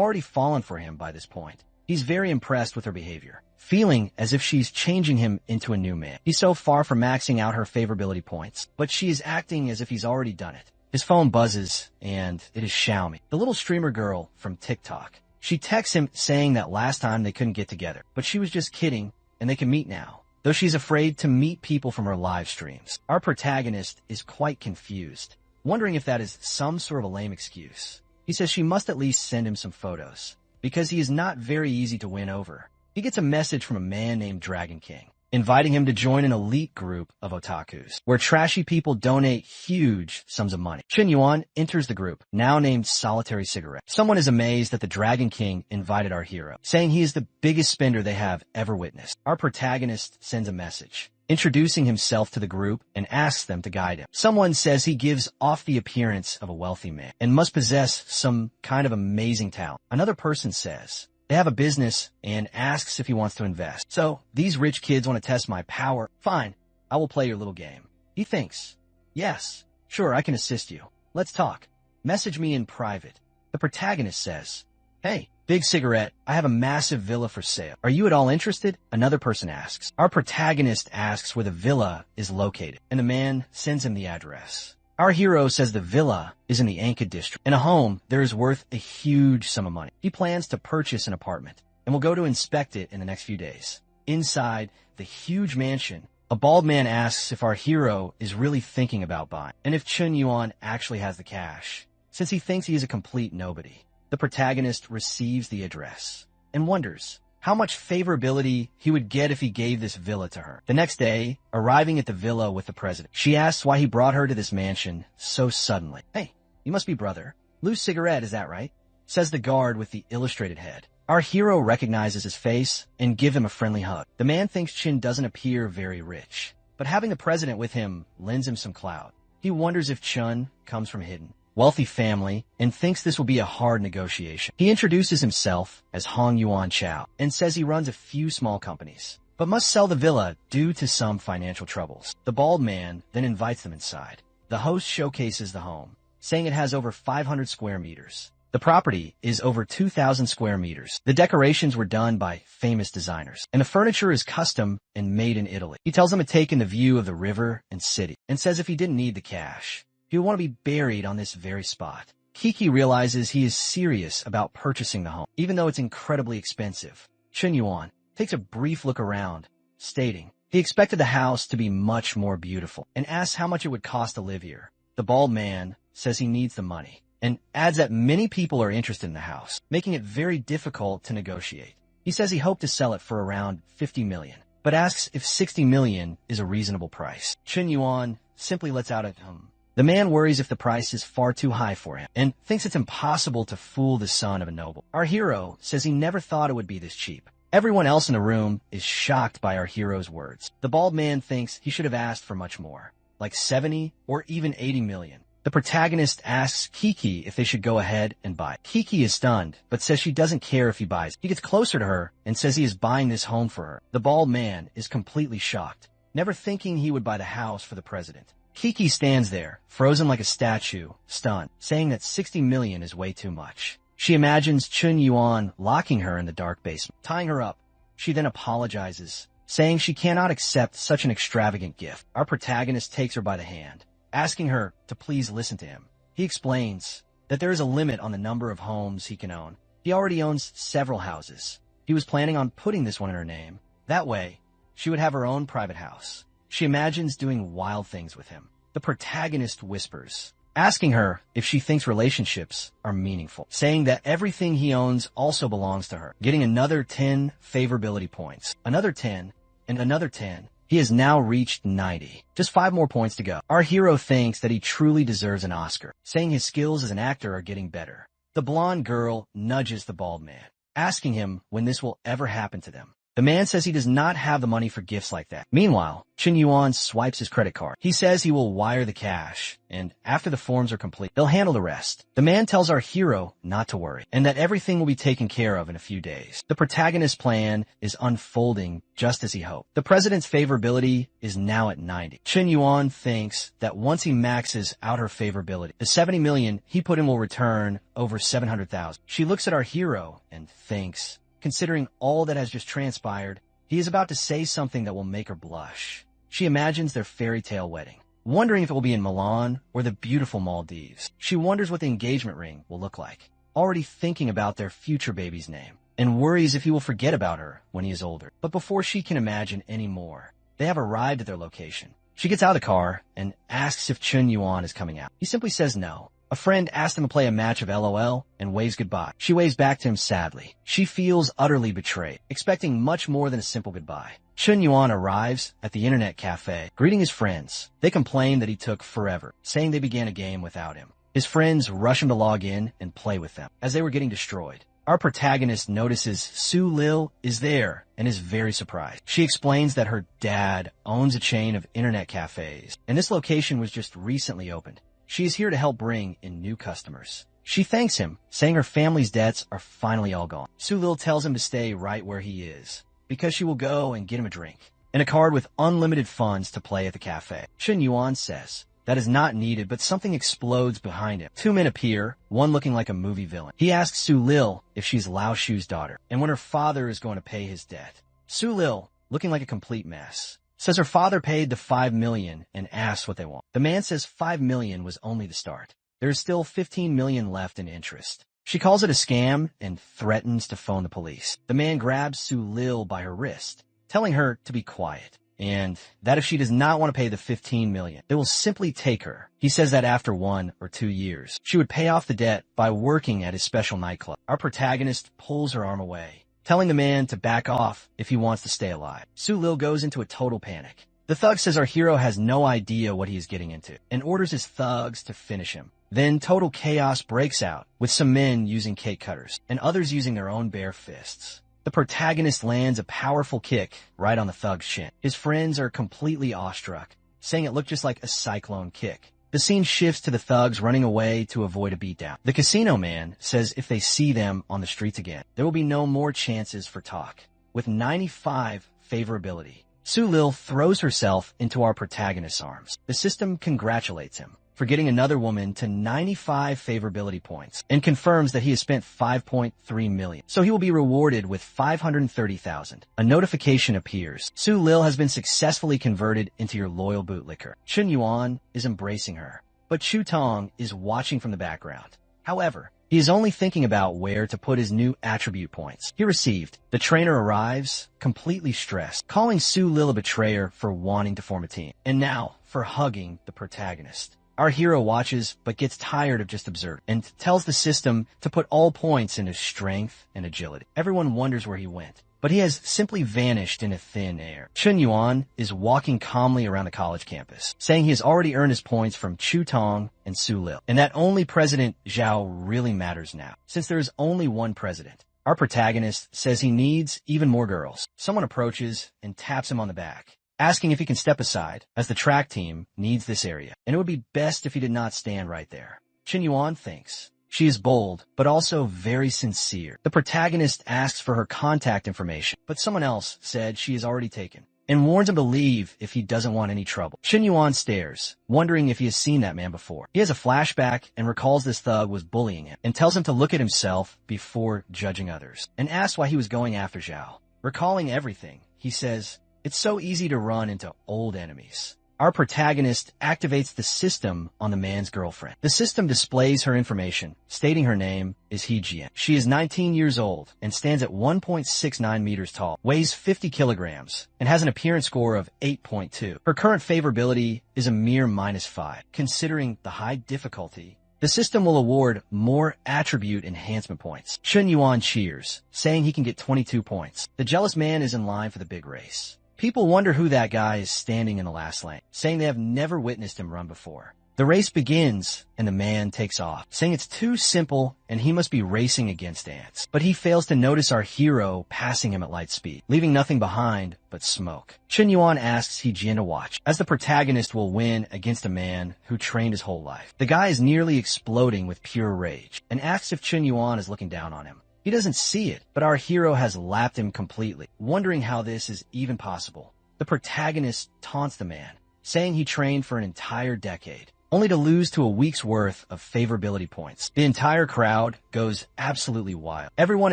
already fallen for him by this point. He's very impressed with her behavior, feeling as if she's changing him into a new man. He's so far from maxing out her favorability points, but she is acting as if he's already done it. His phone buzzes, and it is Xiaomi, the little streamer girl from TikTok. She texts him saying that last time they couldn't get together, but she was just kidding, and they can meet now, though she's afraid to meet people from her live streams. Our protagonist is quite confused, wondering if that is some sort of a lame excuse. He says she must at least send him some photos, because he is not very easy to win over. He gets a message from a man named Dragon King. inviting him to join an elite group of otakus, where trashy people donate huge sums of money. Chun Yuan enters the group, now named Solitary Cigarette. Someone is amazed that the Dragon King invited our hero, saying he is the biggest spender they have ever witnessed. Our protagonist sends a message, introducing himself to the group and asks them to guide him. Someone says he gives off the appearance of a wealthy man and must possess some kind of amazing talent. Another person says they have a business and asks if he wants to invest. So, these rich kids want to test my power. Fine, I will play your little game. He thinks, yes, sure, I can assist you. Let's talk. Message me in private. The protagonist says, hey, Big Cigarette, I have a massive villa for sale. Are you at all interested? Another person asks. Our protagonist asks where the villa is located, and the man sends him the address. Our hero says the villa is in the Anka district, and a home there is worth a huge sum of money. He plans to purchase an apartment, and will go to inspect it in the next few days. Inside the huge mansion, a bald man asks if our hero is really thinking about buying, and if Chun Yuan actually has the cash, since he thinks he is a complete nobody. The protagonist receives the address and wonders how much favorability he would get if he gave this villa to her. The next day, arriving at the villa with the president, she asks why he brought her to this mansion so suddenly. Hey, you must be brother. Loose Cigarette, is that right? Says the guard with the illustrated head. Our hero recognizes his face and give him a friendly hug. The man thinks Chin doesn't appear very rich, but having the president with him lends him some clout. He wonders if Chun comes from hidden wealthy family and thinks this will be a hard negotiation. He introduces himself as Hong Yuan Chao and says he runs a few small companies, but must sell the villa due to some financial troubles. The bald man then invites them inside. The host showcases the home, saying it has over 500 square meters. The property is over 2,000 square meters. The decorations were done by famous designers, and the furniture is custom and made in Italy. He tells them to take in the view of the river and city, and says if he didn't need the cash, he would want to be buried on this very spot. Kiki realizes he is serious about purchasing the home, even though it's incredibly expensive. Chun Yuan takes a brief look around, stating he expected the house to be much more beautiful, and asks how much it would cost to live here. The bald man says he needs the money, and adds that many people are interested in the house, making it very difficult to negotiate. He says he hoped to sell it for around 50 million, but asks if 60 million is a reasonable price. Chun Yuan simply lets out at him. The man worries if the price is far too high for him, and thinks it's impossible to fool the son of a noble. Our hero says he never thought it would be this cheap. Everyone else in the room is shocked by our hero's words. The bald man thinks he should have asked for much more, like 70 or even 80 million. The protagonist asks Kiki if they should go ahead and buy it. Kiki is stunned, but says she doesn't care if he buys it. He gets closer to her and says he is buying this home for her. The bald man is completely shocked, never thinking he would buy the house for the president. Kiki stands there, frozen like a statue, stunned, saying that 60 million is way too much. She imagines Chun Yuan locking her in the dark basement, tying her up. She then apologizes, saying she cannot accept such an extravagant gift. Our protagonist takes her by the hand, asking her to please listen to him. He explains that there is a limit on the number of homes he can own. He already owns several houses. He was planning on putting this one in her name. That way, she would have her own private house. She imagines doing wild things with him. The protagonist whispers, asking her if she thinks relationships are meaningful, saying that everything he owns also belongs to her, getting another 10 favorability points, another 10, and another 10. He has now reached 90. Just 5 more points to go. Our hero thinks that he truly deserves an Oscar, saying his skills as an actor are getting better. The blonde girl nudges the bald man, asking him when this will ever happen to them. The man says he does not have the money for gifts like that. Meanwhile, Chun Yuan swipes his credit card. He says he will wire the cash, and after the forms are complete, they'll handle the rest. The man tells our hero not to worry, and that everything will be taken care of in a few days. The protagonist's plan is unfolding just as he hoped. The president's favorability is now at 90. Chun Yuan thinks that once he maxes out her favorability, the 70 million he put in will return over 700,000. She looks at our hero and thinks, considering all that has just transpired, he is about to say something that will make her blush. She imagines their fairy tale wedding, wondering if it will be in Milan or the beautiful Maldives. She wonders what the engagement ring will look like, already thinking about their future baby's name, and worries if he will forget about her when he is older. But before she can imagine any more, they have arrived at their location. She gets out of the car and asks if Chun Yuan is coming out. He simply says no. A friend asked him to play a match of LOL and waves goodbye. She waves back to him sadly. She feels utterly betrayed, expecting much more than a simple goodbye. Chun Yuan arrives at the internet cafe, greeting his friends. They complain that he took forever, saying they began a game without him. His friends rush him to log in and play with them, as they were getting destroyed. Our protagonist notices Su Lil is there and is very surprised. She explains that her dad owns a chain of internet cafes, and this location was just recently opened. She is here to help bring in new customers. She thanks him, saying her family's debts are finally all gone. Su Lil tells him to stay right where he is, because she will go and get him a drink, and a card with unlimited funds to play at the cafe. Chun Yuan says that is not needed, but something explodes behind him. Two men appear, one looking like a movie villain. He asks Su Lil if she's Lao Shu's daughter, and when her father is going to pay his debt. Su Lil, looking like a complete mess, says her father paid the $5 million and asks what they want. The man says $5 million was only the start. There is still $15 million left in interest. She calls it a scam and threatens to phone the police. The man grabs Su Lil by her wrist, telling her to be quiet, and that if she does not want to pay the $15 million, they will simply take her. He says that after 1 or 2 years, she would pay off the debt by working at his special nightclub. Our protagonist pulls her arm away, telling the man to back off if he wants to stay alive. Su Lil goes into a total panic. The thug says our hero has no idea what he is getting into, and orders his thugs to finish him. Then total chaos breaks out, with some men using cake cutters, and others using their own bare fists. The protagonist lands a powerful kick right on the thug's chin. His friends are completely awestruck, saying it looked just like a cyclone kick. The scene shifts to the thugs running away to avoid a beatdown. The casino man says if they see them on the streets again, there will be no more chances for talk. With 95 favorability, Su Lil throws herself into our protagonist's arms. The system congratulates him for getting another woman to 95 favorability points and confirms that he has spent $5.3 million. So he will be rewarded with $530,000. A notification appears. Su Lil has been successfully converted into your loyal bootlicker. Chun Yuan is embracing her, but Chu Tong is watching from the background. However, he is only thinking about where to put his new attribute points. He received. The trainer arrives, completely stressed, calling Su Lil a betrayer for wanting to form a team, and now for hugging the protagonist. Our hero watches, but gets tired of just observing, and tells the system to put all points into strength and agility. Everyone wonders where he went, but he has simply vanished into thin air. Chun Yuan is walking calmly around the college campus, saying he has already earned his points from Chu Tong and Su Lil, and that only President Zhao really matters now, since there is only one president. Our protagonist says he needs even more girls. Someone approaches and taps him on the back, asking if he can step aside, as the track team needs this area, and it would be best if he did not stand right there. Chun Yuan thinks. She is bold, but also very sincere. The protagonist asks for her contact information, but someone else said she is already taken, and warns him to leave if he doesn't want any trouble. Chun Yuan stares, wondering if he has seen that man before. He has a flashback and recalls this thug was bullying him, and tells him to look at himself before judging others, and asks why he was going after Zhao. Recalling everything, he says, "It's so easy to run into old enemies." Our protagonist activates the system on the man's girlfriend. The system displays her information, stating her name is Hejian. She is 19 years old and stands at 1.69 meters tall, weighs 50 kilograms, and has an appearance score of 8.2. Her current favorability is a mere -5. Considering the high difficulty, the system will award more attribute enhancement points. Chun Yuan cheers, saying he can get 22 points. The jealous man is in line for the big race. People wonder who that guy is standing in the last lane, saying they have never witnessed him run before. The race begins, and the man takes off, saying it's too simple and he must be racing against ants. But he fails to notice our hero passing him at light speed, leaving nothing behind but smoke. Chun Yuan asks Hejian to watch, as the protagonist will win against a man who trained his whole life. The guy is nearly exploding with pure rage, and asks if Chun Yuan is looking down on him. He doesn't see it, but our hero has lapped him completely, wondering how this is even possible. The protagonist taunts the man, saying he trained for an entire decade, only to lose to a week's worth of favorability points. The entire crowd goes absolutely wild. Everyone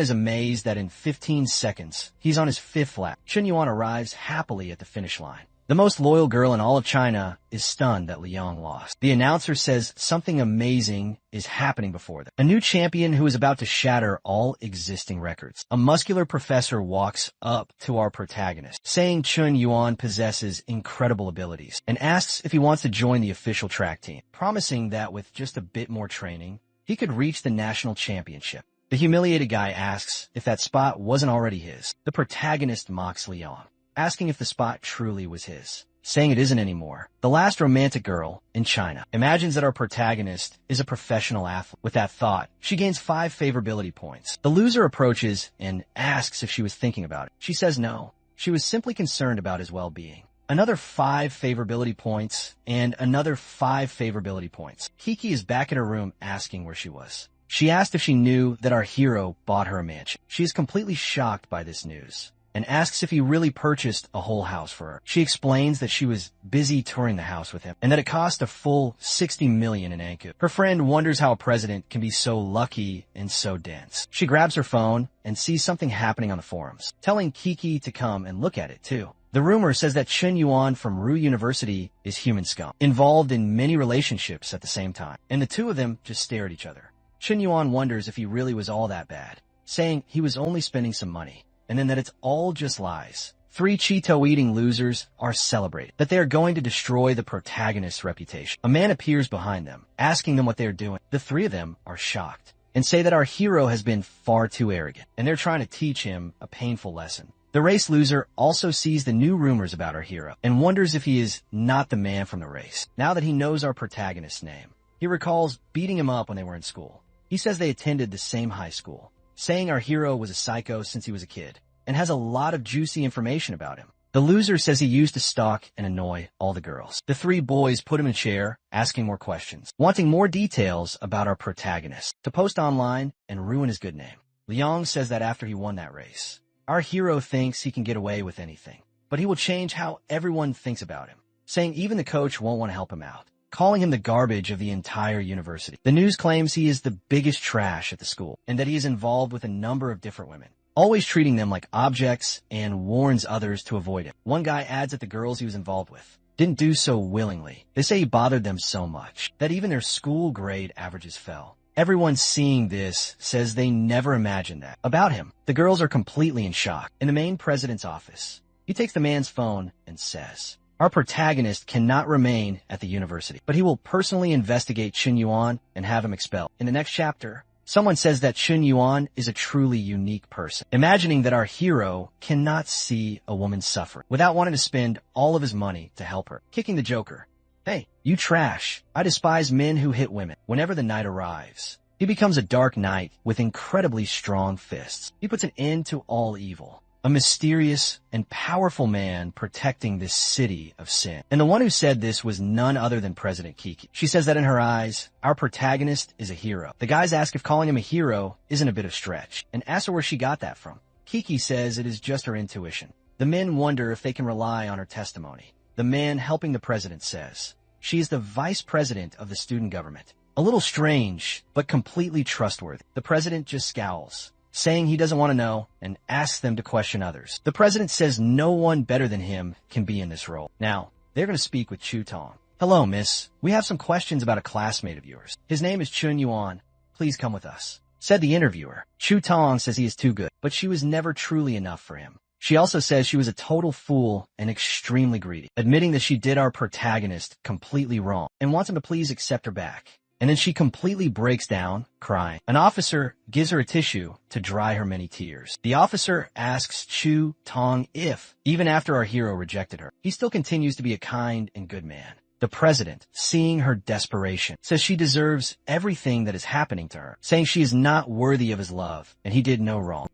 is amazed that in 15 seconds, he's on his 5th lap. Chun Yuan arrives happily at the finish line. The most loyal girl in all of China is stunned that Liang lost. The announcer says something amazing is happening before them. A new champion who is about to shatter all existing records. A muscular professor walks up to our protagonist, saying Chun Yuan possesses incredible abilities, and asks if he wants to join the official track team, promising that with just a bit more training, he could reach the national championship. The humiliated guy asks if that spot wasn't already his. The protagonist mocks Liang, asking if the spot truly was his, saying it isn't anymore. The last romantic girl in China imagines that our protagonist is a professional athlete. With that thought, she gains 5 favorability points. The loser approaches and asks if she was thinking about it. She says no. She was simply concerned about his well-being. Another 5 favorability points, and another 5 favorability points. Kiki is back in her room asking where she was. She asked if she knew that our hero bought her a mansion. She is completely shocked by this news and asks if he really purchased a whole house for her. She explains that she was busy touring the house with him and that it cost a full 60 million in Anku. Her friend wonders how a president can be so lucky and so dense. She grabs her phone and sees something happening on the forums, telling Kiki to come and look at it too. The rumor says that Chen Yuan from Ru University is human scum, involved in many relationships at the same time, and the two of them just stare at each other. Chen Yuan wonders if he really was all that bad, saying he was only spending some money, and then that it's all just lies. 3 Cheeto-eating losers are celebrated, that they are going to destroy the protagonist's reputation. A man appears behind them, asking them what they are doing. The 3 of them are shocked, and say that our hero has been far too arrogant, and they're trying to teach him a painful lesson. The race loser also sees the new rumors about our hero and wonders if he is not the man from the race. Now that he knows our protagonist's name, he recalls beating him up when they were in school. He says they attended the same high school, saying our hero was a psycho since he was a kid and has a lot of juicy information about him. The loser says he used to stalk and annoy all the girls. The 3 boys put him in a chair, asking more questions, wanting more details about our protagonist to post online and ruin his good name. Liang says that after he won that race, our hero thinks he can get away with anything, but he will change how everyone thinks about him, saying even the coach won't want to help him out, calling him the garbage of the entire university. The news claims he is the biggest trash at the school and that he is involved with a number of different women, always treating them like objects, and warns others to avoid him. One guy adds that the girls he was involved with didn't do so willingly. They say he bothered them so much that even their school grade averages fell. Everyone seeing this says they never imagined that about him. The girls are completely in shock. In the main president's office, he takes the man's phone and says, our protagonist cannot remain at the university, but he will personally investigate Chen Yuan and have him expelled. In the next chapter, someone says that Chen Yuan is a truly unique person, imagining that our hero cannot see a woman suffer without wanting to spend all of his money to help her, kicking the Joker. Hey, you trash. I despise men who hit women. Whenever the night arrives, he becomes a dark knight with incredibly strong fists. He puts an end to all evil. A mysterious and powerful man protecting this city of sin. And the one who said this was none other than President Kiki. She says that in her eyes, our protagonist is a hero. The guys ask if calling him a hero isn't a bit of stretch, and ask her where she got that from. Kiki says it is just her intuition. The men wonder if they can rely on her testimony. The man helping the president says she is the vice president of the student government. A little strange, but completely trustworthy. The president just scowls, saying he doesn't want to know, and asks them to question others. The president says no one better than him can be in this role. Now, they're going to speak with Chu Tong. Hello, miss. We have some questions about a classmate of yours. His name is Chen Yuan. Please come with us, said the interviewer. Chu Tong says he is too good, but she was never truly enough for him. She also says she was a total fool and extremely greedy, admitting that she did our protagonist completely wrong and wants him to please accept her back. And then she completely breaks down, crying. An officer gives her a tissue to dry her many tears. The officer asks Chu Tong if, even after our hero rejected her, he still continues to be a kind and good man. The president, seeing her desperation, says she deserves everything that is happening to her, saying she is not worthy of his love and he did no wrong.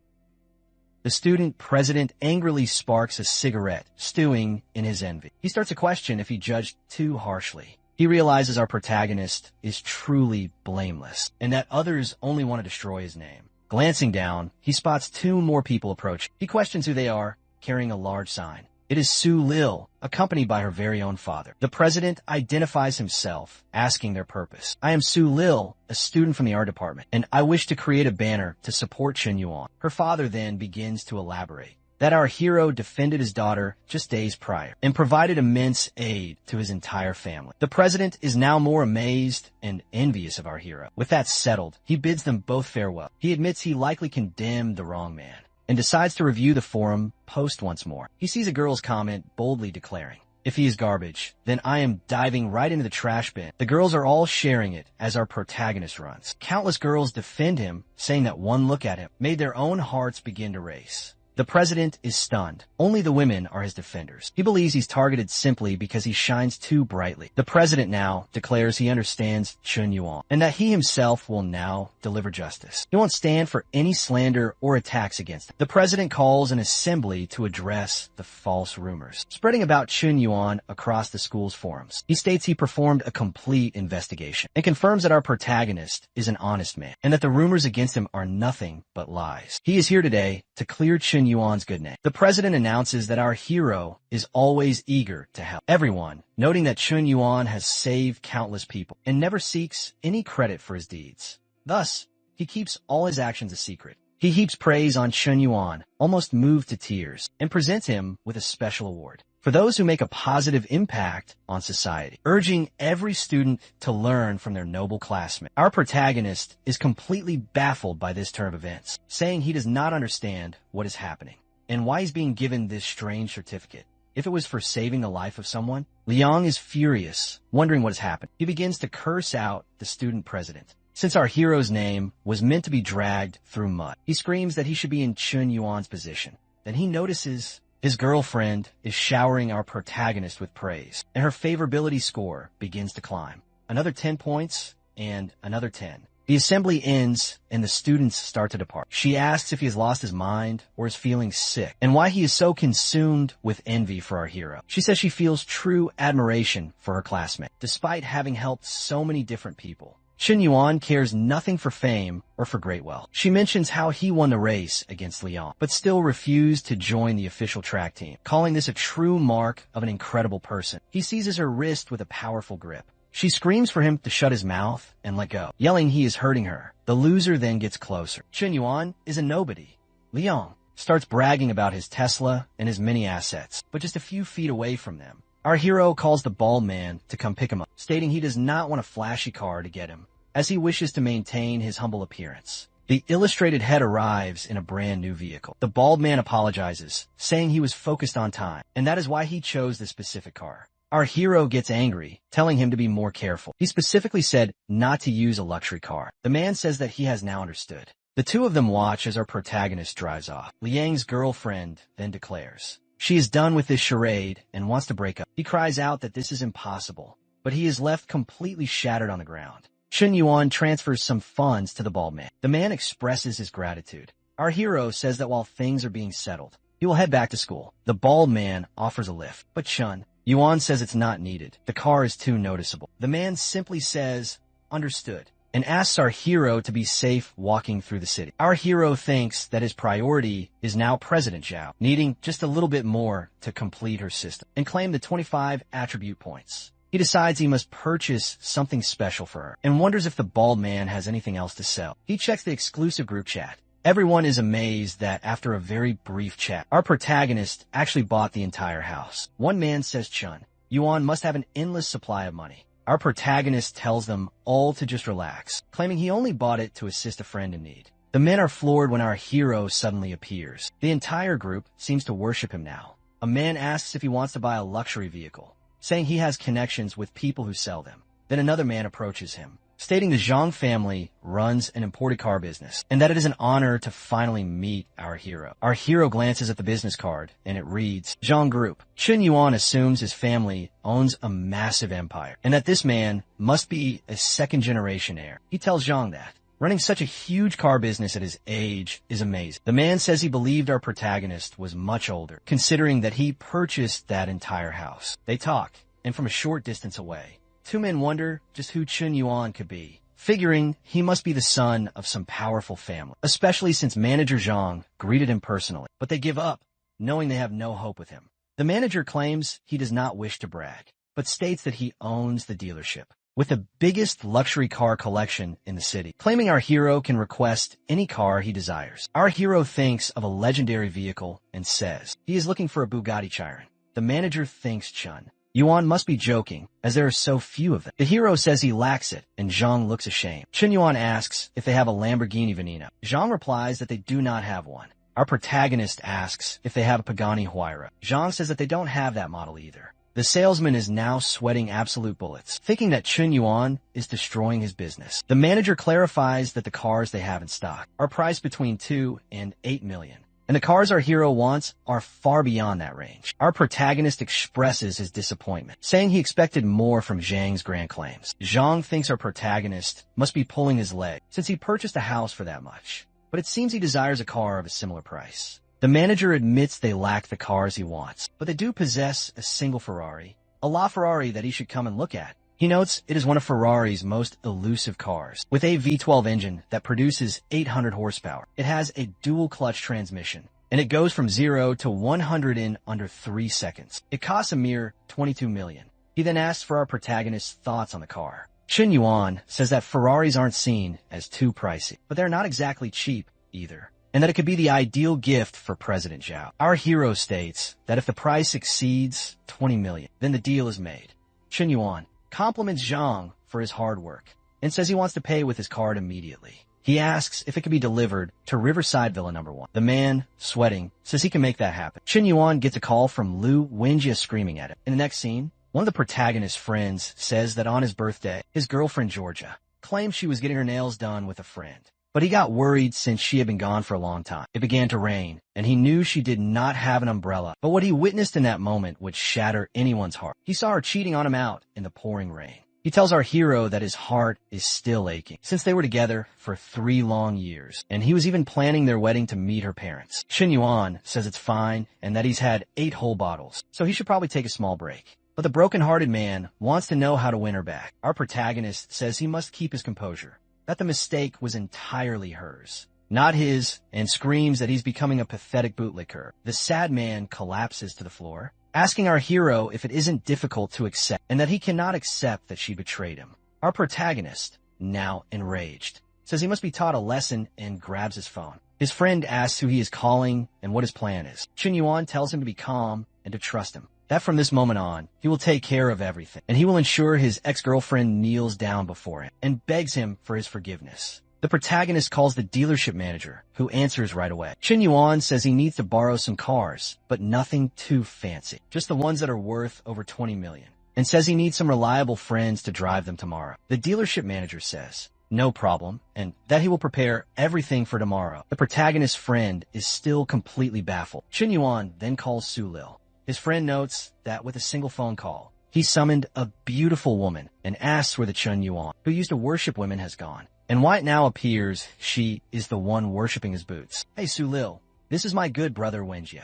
The student president angrily sparks a cigarette, stewing in his envy. He starts to question if he judged too harshly. He realizes our protagonist is truly blameless, and that others only want to destroy his name. Glancing down, he spots 2 more people approach. He questions who they are, carrying a large sign. It is Su Lil, accompanied by her very own father. The president identifies himself, asking their purpose. I am Su Lil, a student from the art department, and I wish to create a banner to support Chen Yuan. Her father then begins to elaborate that our hero defended his daughter just days prior and provided immense aid to his entire family. The president is now more amazed and envious of our hero. With that settled, he bids them both farewell. He admits he likely condemned the wrong man and decides to review the forum post once more. He sees a girl's comment boldly declaring, if he is garbage, then I am diving right into the trash bin. The girls are all sharing it as our protagonist runs. Countless girls defend him, saying that one look at him made their own hearts begin to race. The president is stunned. Only the women are his defenders. He believes he's targeted simply because he shines too brightly. The president now declares he understands Chun Yuan and that he himself will now deliver justice. He won't stand for any slander or attacks against him. The president calls an assembly to address the false rumors spreading about Chun Yuan across the school's forums. He states he performed a complete investigation and confirms that our protagonist is an honest man and that the rumors against him are nothing but lies. He is here today to clear Chun Yuan's good name. The president announces that our hero is always eager to help everyone, noting that Chun Yuan has saved countless people and never seeks any credit for his deeds. Thus, he keeps all his actions a secret. He heaps praise on Chun Yuan, almost moved to tears, and presents him with a special award for those who make a positive impact on society, urging every student to learn from their noble classmate. Our protagonist is completely baffled by this turn of events, saying he does not understand what is happening and why he's being given this strange certificate. If it was for saving the life of someone, Liang is furious, wondering what has happened. He begins to curse out the student president. Since our hero's name was meant to be dragged through mud, he screams that he should be in Chun Yuan's position. Then he notices his girlfriend is showering our protagonist with praise, and her favorability score begins to climb. Another 10 points, and another 10. The assembly ends, and the students start to depart. She asks if he has lost his mind or is feeling sick, and why he is so consumed with envy for our hero. She says she feels true admiration for her classmate, despite having helped so many different people. Chun Yuan cares nothing for fame or for great wealth. She mentions how he won the race against Liang, but still refused to join the official track team, calling this a true mark of an incredible person. He seizes her wrist with a powerful grip. She screams for him to shut his mouth and let go, yelling he is hurting her. The loser then gets closer. Chun Yuan is a nobody. Liang starts bragging about his Tesla and his many assets, but just a few feet away from them, our hero calls the bald man to come pick him up, stating he does not want a flashy car to get him, as he wishes to maintain his humble appearance. The illustrated head arrives in a brand new vehicle. The bald man apologizes, saying he was focused on time, and that is why he chose this specific car. Our hero gets angry, telling him to be more careful. He specifically said not to use a luxury car. The man says that he has now understood. The two of them watch as our protagonist drives off. Liang's girlfriend then declares she is done with this charade and wants to break up. He cries out that this is impossible, but he is left completely shattered on the ground. Chun Yuan transfers some funds to the bald man. The man expresses his gratitude. Our hero says that while things are being settled, he will head back to school. The bald man offers a lift, but Chun Yuan says it's not needed. The car is too noticeable. The man simply says, "Understood," and asks our hero to be safe walking through the city. Our hero thinks that his priority is now President Zhao, needing just a little bit more to complete her system and claim the 25 attribute points. He decides he must purchase something special for her and wonders if the bald man has anything else to sell. He checks the exclusive group chat. Everyone is amazed that after a very brief chat, our protagonist actually bought the entire house. One man says Chun Yuan must have an endless supply of money. Our protagonist tells them all to just relax, claiming he only bought it to assist a friend in need. The men are floored when our hero suddenly appears. The entire group seems to worship him now. A man asks if he wants to buy a luxury vehicle, saying he has connections with people who sell them. Then another man approaches him, stating the Zhang family runs an imported car business and that it is an honor to finally meet our hero. Our hero glances at the business card and it reads, Zhang Group. Chun Yuan assumes his family owns a massive empire and that this man must be a second-generation heir. He tells Zhang that running such a huge car business at his age is amazing. The man says he believed our protagonist was much older, considering that he purchased that entire house. They talk, and from a short distance away, two men wonder just who Chun Yuan could be, figuring he must be the son of some powerful family, especially since manager Zhang greeted him personally. But they give up, knowing they have no hope with him. The manager claims he does not wish to brag, but states that he owns the dealership with the biggest luxury car collection in the city, claiming our hero can request any car he desires. Our hero thinks of a legendary vehicle and says he is looking for a Bugatti Chiron. The manager thinks Chun Yuan must be joking, as there are so few of them. The hero says he lacks it, and Zhang looks ashamed. Chun Yuan asks if they have a Lamborghini Veneno. Zhang replies that they do not have one. Our protagonist asks if they have a Pagani Huayra. Zhang says that they don't have that model either. The salesman is now sweating absolute bullets, thinking that Chun Yuan is destroying his business. The manager clarifies that the cars they have in stock are priced between 2 and 8 million, And the cars our hero wants are far beyond that range. Our protagonist expresses his disappointment, saying he expected more from Zhang's grand claims. Zhang thinks our protagonist must be pulling his leg, since he purchased a house for that much. But it seems he desires a car of a similar price. The manager admits they lack the cars he wants, but they do possess a single Ferrari, a LaFerrari that he should come and look at. He notes it is one of Ferrari's most elusive cars, with a V12 engine that produces 800 horsepower. It has a dual-clutch transmission, and it goes from 0 to 100 in under 3 seconds. It costs a mere $22 million. He then asks for our protagonist's thoughts on the car. Chen Yuan says that Ferraris aren't seen as too pricey, but they're not exactly cheap either, and that it could be the ideal gift for President Zhao. Our hero states that if the price exceeds $20 million, then the deal is made. Chen Yuan compliments Zhang for his hard work and says he wants to pay with his card immediately. He asks if it can be delivered to Riverside Villa No. 1. The man, sweating, says he can make that happen. Chen Yuan gets a call from Lu Wenjie screaming at him. In the next scene, one of the protagonist's friends says that on his birthday, his girlfriend Georgia claimed she was getting her nails done with a friend. But he got worried since she had been gone for a long time. It began to rain, and he knew she did not have an umbrella. But what he witnessed in that moment would shatter anyone's heart. He saw her cheating on him out in the pouring rain. He tells our hero that his heart is still aching, since they were together for 3 long years, and he was even planning their wedding to meet her parents. Chen Yuan says it's fine, and that he's had 8 whole bottles, so he should probably take a small break. But the broken-hearted man wants to know how to win her back. Our protagonist says he must keep his composure, that the mistake was entirely hers, not his, and screams that he's becoming a pathetic bootlicker. The sad man collapses to the floor, asking our hero if it isn't difficult to accept, and that he cannot accept that she betrayed him. Our protagonist, now enraged, says he must be taught a lesson and grabs his phone. His friend asks who he is calling and what his plan is. Chen Yuan tells him to be calm and to trust him, that from this moment on, he will take care of everything, and he will ensure his ex-girlfriend kneels down before him and begs him for his forgiveness. The protagonist calls the dealership manager, who answers right away. Chen Yuan says he needs to borrow some cars, but nothing too fancy, just the ones that are worth over $20 million, and says he needs some reliable friends to drive them tomorrow. The dealership manager says, no problem, and that he will prepare everything for tomorrow. The protagonist's friend is still completely baffled. Chen Yuan then calls Su Lil. His friend notes that with a single phone call, he summoned a beautiful woman and asks where the Chen Yuan, who used to worship women, has gone. And why it now appears she is the one worshipping his boots. Hey, Su Lil, this is my good brother Wenjie,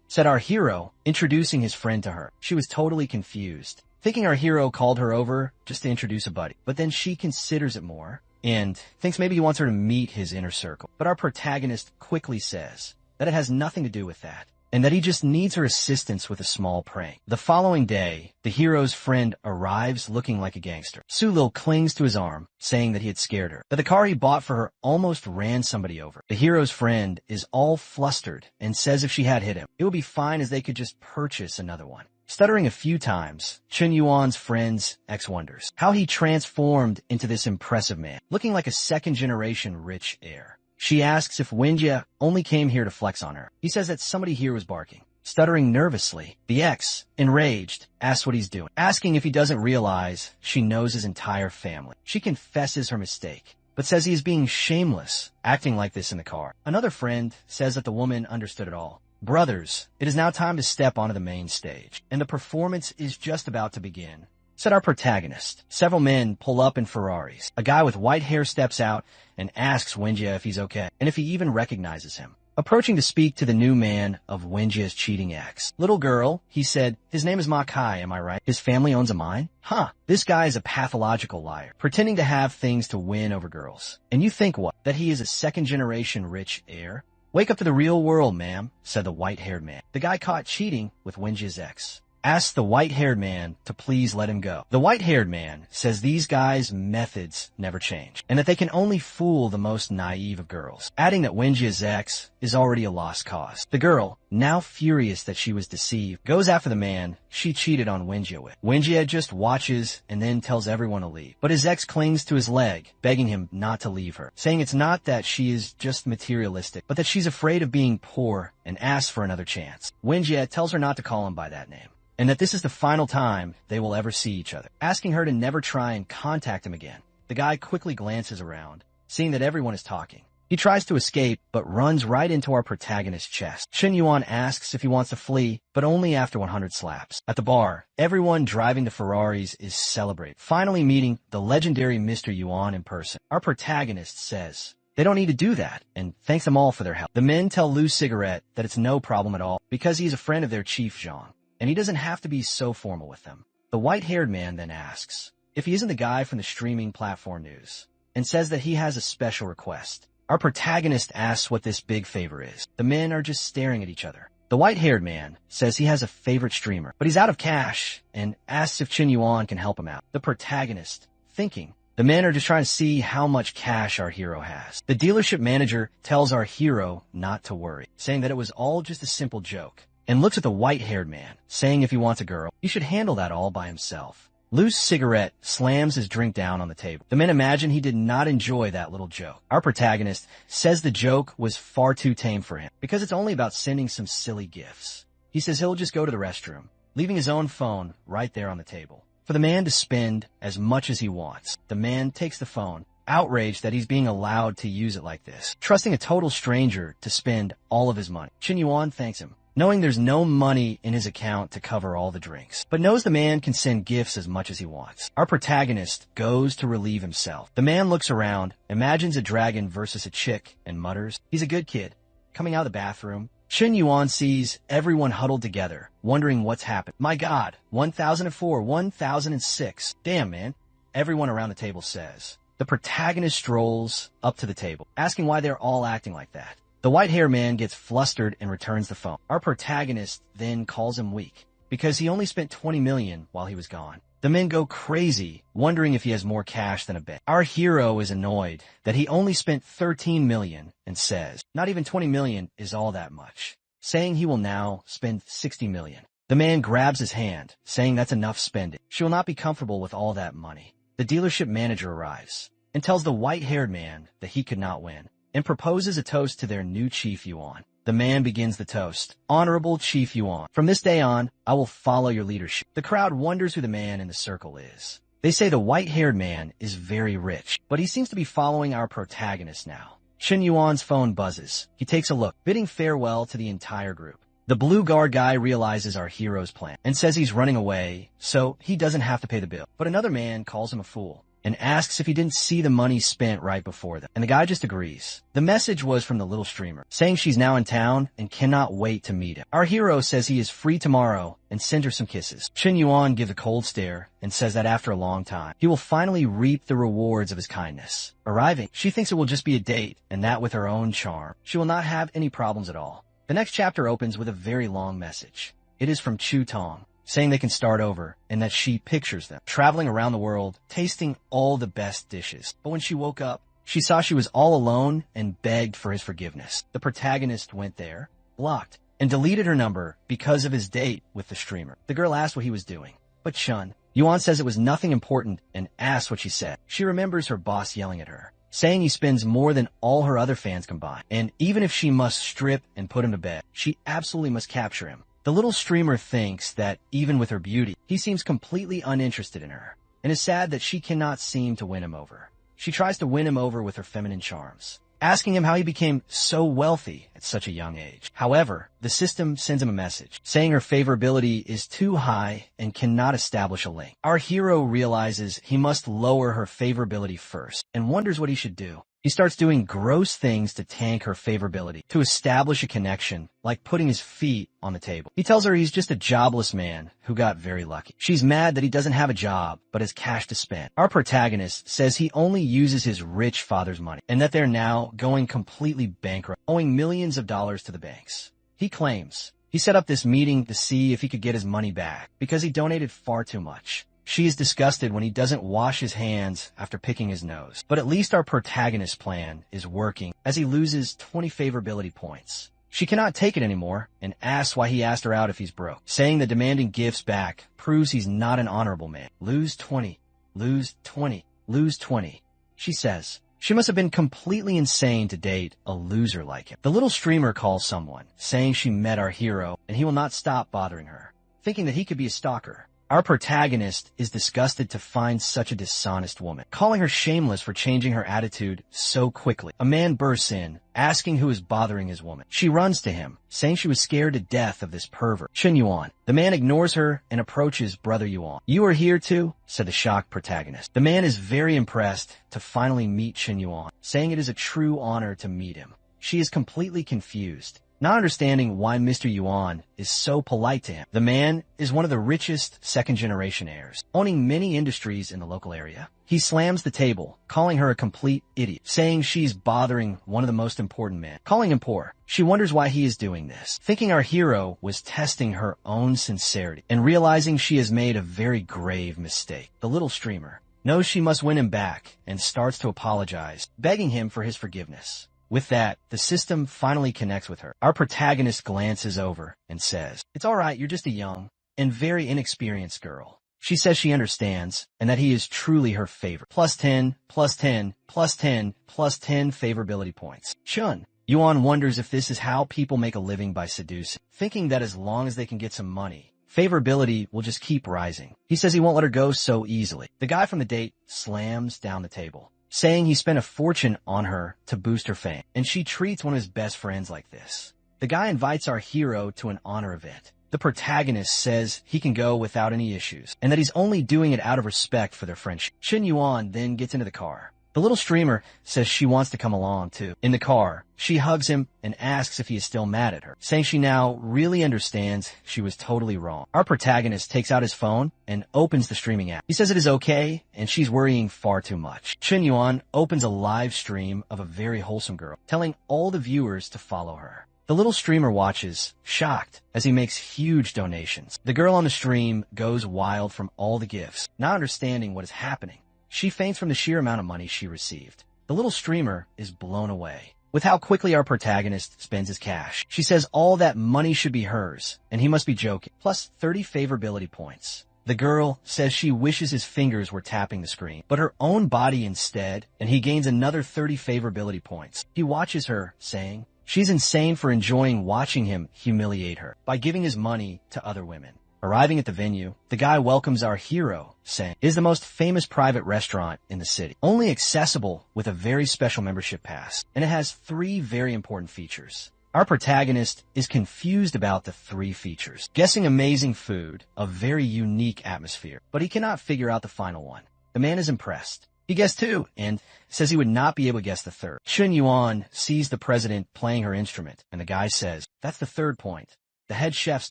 said our hero, introducing his friend to her. She was totally confused, thinking our hero called her over just to introduce a buddy. But then she considers it more and thinks maybe he wants her to meet his inner circle. But our protagonist quickly says that it has nothing to do with that, and that he just needs her assistance with a small prank. The following day, the hero's friend arrives looking like a gangster. Su Lil clings to his arm, saying that he had scared her, that the car he bought for her almost ran somebody over. The hero's friend is all flustered and says if she had hit him, it would be fine as they could just purchase another one. Stuttering a few times, Chen Yuan's friend's ex wonders how he transformed into this impressive man, looking like a second-generation rich heir. She asks if Wenjie only came here to flex on her. He says that somebody here was barking. Stuttering nervously, the ex, enraged, asks what he's doing, asking if he doesn't realize she knows his entire family. She confesses her mistake, but says he is being shameless, acting like this in the car. Another friend says that the woman understood it all. Brothers, it is now time to step onto the main stage, and the performance is just about to begin, said our protagonist. Several men pull up in Ferraris. A guy with white hair steps out and asks Wenjie if he's okay, and if he even recognizes him. Approaching to speak to the new man of Wenjie's cheating ex. Little girl, he said, his name is Ma Kai, am I right? His family owns a mine? Huh, this guy is a pathological liar, pretending to have things to win over girls. And you think what? That he is a second-generation rich heir? Wake up to the real world, ma'am, said the white-haired man. The guy caught cheating with Wenjie's ex asked the white-haired man to please let him go. The white-haired man says these guys' methods never change, and that they can only fool the most naive of girls, adding that Wenjie's ex is already a lost cause. The girl, now furious that she was deceived, goes after the man she cheated on Wenjie with. Wenjie just watches and then tells everyone to leave, but his ex clings to his leg, begging him not to leave her, saying it's not that she is just materialistic, but that she's afraid of being poor and asks for another chance. Wenjie tells her not to call him by that name, and that this is the final time they will ever see each other, asking her to never try and contact him again. The guy quickly glances around, seeing that everyone is talking. He tries to escape, but runs right into our protagonist's chest. Shin Yuan asks if he wants to flee, but only after 100 slaps. At the bar, everyone driving the Ferraris is celebrating, finally meeting the legendary Mr. Yuan in person. Our protagonist says they don't need to do that, and thanks them all for their help. The men tell Lu Cigarette that it's no problem at all, because he's a friend of their chief Zhang, and he doesn't have to be so formal with them. The white-haired man then asks if he isn't the guy from the streaming platform news, and says that he has a special request. Our protagonist asks what this big favor is. The men are just staring at each other. The white-haired man says he has a favorite streamer, but he's out of cash, and asks if Chin Yuan can help him out. The protagonist, thinking the men are just trying to see how much cash our hero has. The dealership manager tells our hero not to worry, saying that it was all just a simple joke, and looks at the white-haired man, saying if he wants a girl, he should handle that all by himself. Lu's Cigarette slams his drink down on the table. The men imagine he did not enjoy that little joke. Our protagonist says the joke was far too tame for him, because it's only about sending some silly gifts. He says he'll just go to the restroom, leaving his own phone right there on the table for the man to spend as much as he wants. The man takes the phone, outraged that he's being allowed to use it like this, trusting a total stranger to spend all of his money. Chin Yuan thanks him, knowing there's no money in his account to cover all the drinks, but knows the man can send gifts as much as he wants. Our protagonist goes to relieve himself. The man looks around, imagines a dragon versus a chick, and mutters, he's a good kid. Coming out of the bathroom, Chin Yuan sees everyone huddled together, wondering what's happened. My God, 1004, 1006. Damn, man. Everyone around the table says. The protagonist strolls up to the table, asking why they're all acting like that. The white-haired man gets flustered and returns the phone. Our protagonist then calls him weak, because he only spent 20 million while he was gone. The men go crazy, wondering if he has more cash than a bet. Our hero is annoyed that he only spent 13 million and says, not even 20 million is all that much, saying he will now spend 60 million. The man grabs his hand, saying that's enough spending. She will not be comfortable with all that money. The dealership manager arrives and tells the white-haired man that he could not win, and proposes a toast to their new Chief Yuan. The man begins the toast. Honorable Chief Yuan, from this day on, I will follow your leadership. The crowd wonders who the man in the circle is. They say the white-haired man is very rich, but he seems to be following our protagonist now. Chin Yuan's phone buzzes. He takes a look, bidding farewell to the entire group. The blue guard guy realizes our hero's plan and says he's running away, so he doesn't have to pay the bill. But another man calls him a fool and asks if he didn't see the money spent right before them, and the guy just agrees. The message was from the little streamer, saying she's now in town and cannot wait to meet him. Our hero says he is free tomorrow and sends her some kisses. Chin Yuan gives a cold stare and says that after a long time, he will finally reap the rewards of his kindness. Arriving, she thinks it will just be a date, and that with her own charm. She will not have any problems at all. The next chapter opens with a very long message. It is from Chu Tong, saying they can start over, and that she pictures them traveling around the world, tasting all the best dishes. But when she woke up, she saw she was all alone and begged for his forgiveness. The protagonist went there, blocked, and deleted her number because of his date with the streamer. The girl asked what he was doing, but Chun Yuan says it was nothing important and asks what she said. She remembers her boss yelling at her, saying he spends more than all her other fans combined, and even if she must strip and put him to bed, she absolutely must capture him. The little streamer thinks that even with her beauty, he seems completely uninterested in her, and is sad that she cannot seem to win him over. She tries to win him over with her feminine charms, asking him how he became so wealthy at such a young age. However, the system sends him a message, saying her favorability is too high and cannot establish a link. Our hero realizes he must lower her favorability first, and wonders what he should do. He starts doing gross things to tank her favorability, to establish a connection, like putting his feet on the table. He tells her he's just a jobless man who got very lucky. She's mad that he doesn't have a job, but has cash to spend. Our protagonist says he only uses his rich father's money, and that they're now going completely bankrupt, owing millions of dollars to the banks. He claims he set up this meeting to see if he could get his money back, because he donated far too much. She is disgusted when he doesn't wash his hands after picking his nose. But at least our protagonist's plan is working, as he loses 20 favorability points. She cannot take it anymore and asks why he asked her out if he's broke, saying that demanding gifts back proves he's not an honorable man. Lose 20, lose 20, lose 20. She says she must have been completely insane to date a loser like him. The little streamer calls someone, saying she met our hero and he will not stop bothering her, thinking that he could be a stalker. Our protagonist is disgusted to find such a dishonest woman, calling her shameless for changing her attitude so quickly. A man bursts in, asking who is bothering his woman. She runs to him, saying she was scared to death of this pervert, Chen Yuan. The man ignores her and approaches Brother Yuan. "You are here too?" said the shocked protagonist. The man is very impressed to finally meet Chen Yuan, saying it is a true honor to meet him. She is completely confused, not understanding why Mr. Yuan is so polite to him. The man is one of the richest second-generation heirs, owning many industries in the local area. He slams the table, calling her a complete idiot, saying she's bothering one of the most important men, calling him poor. She wonders why he is doing this, thinking our hero was testing her own sincerity, and realizing she has made a very grave mistake. The little streamer knows she must win him back and starts to apologize, begging him for his forgiveness. With that, the system finally connects with her. Our protagonist glances over and says, "It's all right, you're just a young and very inexperienced girl." She says she understands and that he is truly her favorite. Plus 10, plus 10, plus 10, plus 10 favorability points. Chun Yuan wonders if this is how people make a living by seducing, thinking that as long as they can get some money, favorability will just keep rising. He says he won't let her go so easily. The guy from the date slams down the table, saying he spent a fortune on her to boost her fame, and she treats one of his best friends like this. The guy invites our hero to an honor event. The protagonist says he can go without any issues, and that he's only doing it out of respect for their friendship. Chen Yuan then gets into the car. The little streamer says she wants to come along too. In the car, she hugs him and asks if he is still mad at her, saying she now really understands she was totally wrong. Our protagonist takes out his phone and opens the streaming app. He says it is okay, and she's worrying far too much. Chen Yuan opens a live stream of a very wholesome girl, telling all the viewers to follow her. The little streamer watches, shocked, as he makes huge donations. The girl on the stream goes wild from all the gifts, not understanding what is happening. She faints from the sheer amount of money she received. The little streamer is blown away with how quickly our protagonist spends his cash. She says all that money should be hers, and he must be joking. Plus 30 favorability points. The girl says she wishes his fingers were tapping the screen, but her own body instead, and he gains another 30 favorability points. He watches her, saying she's insane for enjoying watching him humiliate her by giving his money to other women. Arriving at the venue, the guy welcomes our hero, saying it is the most famous private restaurant in the city, only accessible with a very special membership pass, and it has 3 very important features. Our protagonist is confused about the 3 features, guessing amazing food, a very unique atmosphere, but he cannot figure out the final one. The man is impressed. He guessed 2 and says he would not be able to guess the 3rd. Chen Yuan sees the president playing her instrument, and the guy says, "That's the 3rd point." The head chef's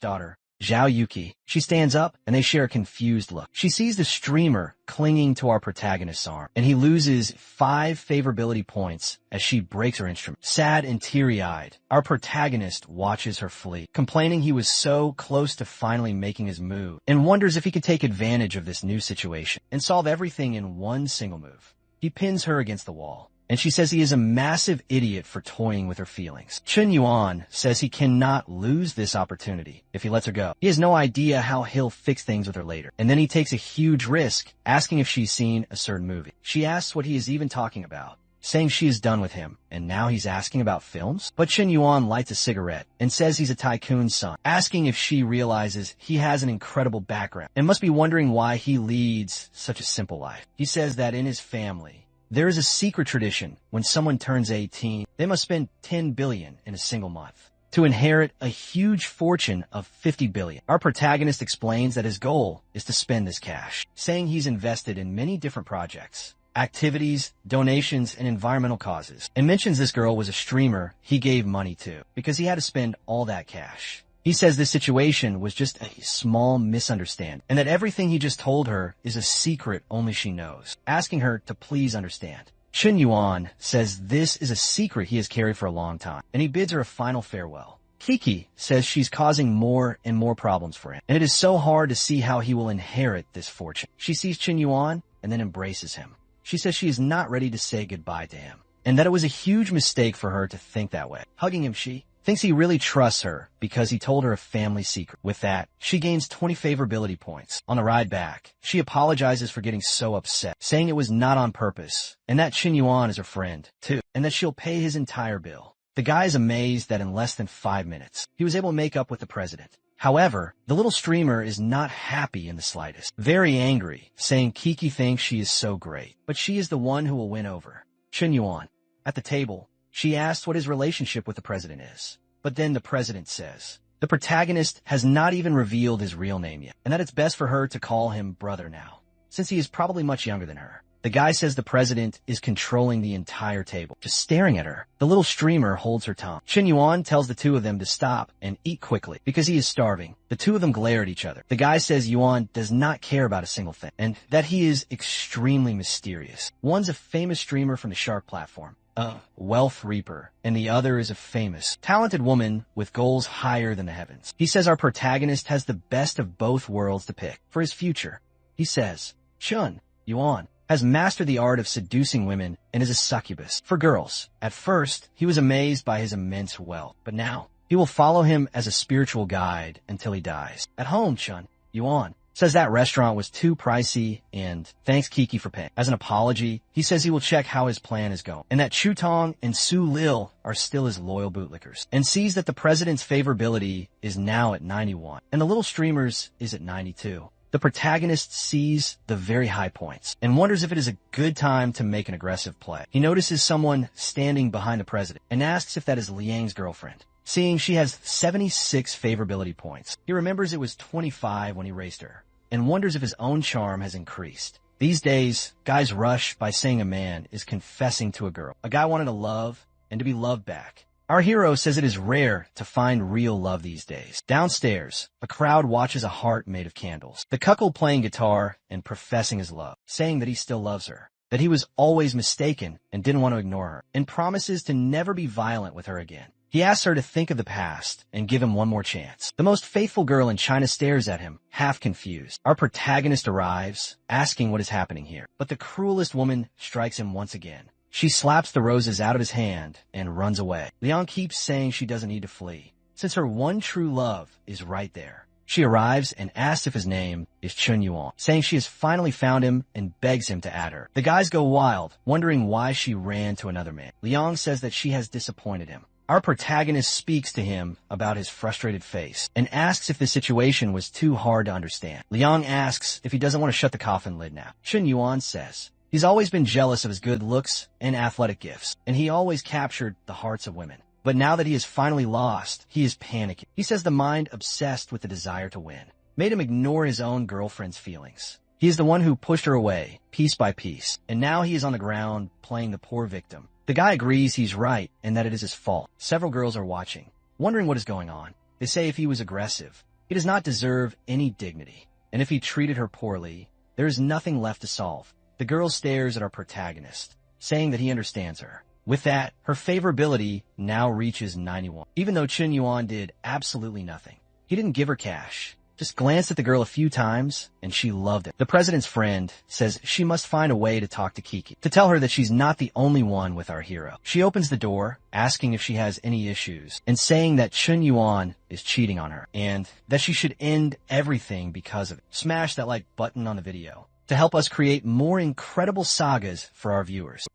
daughter, Zhao Yuki. She stands up, and they share a confused look. She sees the streamer clinging to our protagonist's arm, and he loses 5 favorability points as she breaks her instrument. Sad and teary-eyed, our protagonist watches her flee, complaining he was so close to finally making his move, and wonders if he could take advantage of this new situation and solve everything in one single move. He pins her against the wall, and she says he is a massive idiot for toying with her feelings. Chen Yuan says he cannot lose this opportunity if he lets her go. He has no idea how he'll fix things with her later. And then he takes a huge risk, asking if she's seen a certain movie. She asks what he is even talking about, saying she is done with him, and now he's asking about films? But Chen Yuan lights a cigarette and says he's a tycoon's son, asking if she realizes he has an incredible background and must be wondering why he leads such a simple life. He says that in his family, there is a secret tradition when someone turns 18, they must spend 10 billion in a single month to inherit a huge fortune of 50 billion. Our protagonist explains that his goal is to spend this cash, saying he's invested in many different projects, activities, donations, and environmental causes, and mentions this girl was a streamer he gave money to because he had to spend all that cash. He says this situation was just a small misunderstanding, and that everything he just told her is a secret only she knows, asking her to please understand. Chen Yuan says this is a secret he has carried for a long time, and he bids her a final farewell. Kiki says she's causing more and more problems for him, and it is so hard to see how he will inherit this fortune. She sees Chen Yuan and then embraces him. She says she is not ready to say goodbye to him, and that it was a huge mistake for her to think that way. Hugging him, she thinks he really trusts her because he told her a family secret. With that, she gains 20 favorability points. On the ride back, she apologizes for getting so upset, saying it was not on purpose, and that Chen Yuan is her friend, too, and that she'll pay his entire bill. The guy is amazed that in less than 5 minutes, he was able to make up with the president. However, the little streamer is not happy in the slightest. Very angry, saying Kiki thinks she is so great, but she is the one who will win over Chun Yuan. At the table, she asks what his relationship with the president is. But then the president says the protagonist has not even revealed his real name yet, and that it's best for her to call him brother now, since he is probably much younger than her. The guy says the president is controlling the entire table, just staring at her. The little streamer holds her tongue. Chun Yuan tells the two of them to stop and eat quickly because he is starving. The two of them glare at each other. The guy says Yuan does not care about a single thing and that he is extremely mysterious. One's a famous streamer from the Shark platform, a wealth reaper, and the other is a famous, talented woman with goals higher than the heavens. He says our protagonist has the best of both worlds to pick for his future. He says Chun Yuan has mastered the art of seducing women and is a succubus for girls. At first, he was amazed by his immense wealth, but now he will follow him as a spiritual guide until he dies. At home, Chun Yuan says that restaurant was too pricey and thanks Kiki for paying. As an apology, he says he will check how his plan is going and that Chu Tong and Su Lil are still his loyal bootlickers, and sees that the president's favorability is now at 91 and the little streamers is at 92. The protagonist sees the very high points and wonders if it is a good time to make an aggressive play. He notices someone standing behind the president and asks if that is Liang's girlfriend. Seeing she has 76 favorability points, he remembers it was 25 when he raced her and wonders if his own charm has increased. These days, guys rush by saying a man is confessing to a girl. A guy wanted to love and to be loved back. Our hero says it is rare to find real love these days. Downstairs, a crowd watches a heart made of candles. The cuckold playing guitar and professing his love, saying that he still loves her, that he was always mistaken and didn't want to ignore her, and promises to never be violent with her again. He asks her to think of the past and give him one more chance. The most faithful girl in China stares at him, half confused. Our protagonist arrives, asking what is happening here, but the cruelest woman strikes him once again. She slaps the roses out of his hand and runs away. Liang keeps saying she doesn't need to flee, since her one true love is right there. She arrives and asks if his name is Chun Yuan, saying she has finally found him and begs him to add her. The guys go wild, wondering why she ran to another man. Liang says that she has disappointed him. Our protagonist speaks to him about his frustrated face and asks if the situation was too hard to understand. Liang asks if he doesn't want to shut the coffin lid now. Chun Yuan says he's always been jealous of his good looks and athletic gifts, and he always captured the hearts of women. But now that he is finally lost, he is panicking. He says the mind obsessed with the desire to win made him ignore his own girlfriend's feelings. He is the one who pushed her away, piece by piece, and now he is on the ground playing the poor victim. The guy agrees he's right and that it is his fault. Several girls are watching, wondering what is going on. They say if he was aggressive, he does not deserve any dignity, and if he treated her poorly, there is nothing left to solve. The girl stares at our protagonist, saying that he understands her. With that, her favorability now reaches 91. Even though Chun Yuan did absolutely nothing. He didn't give her cash, just glanced at the girl a few times, and she loved it. The president's friend says she must find a way to talk to Kiki, to tell her that she's not the only one with our hero. She opens the door, asking if she has any issues, and saying that Chun Yuan is cheating on her, and that she should end everything because of it. Smash that like button on the video to help us create more incredible sagas for our viewers.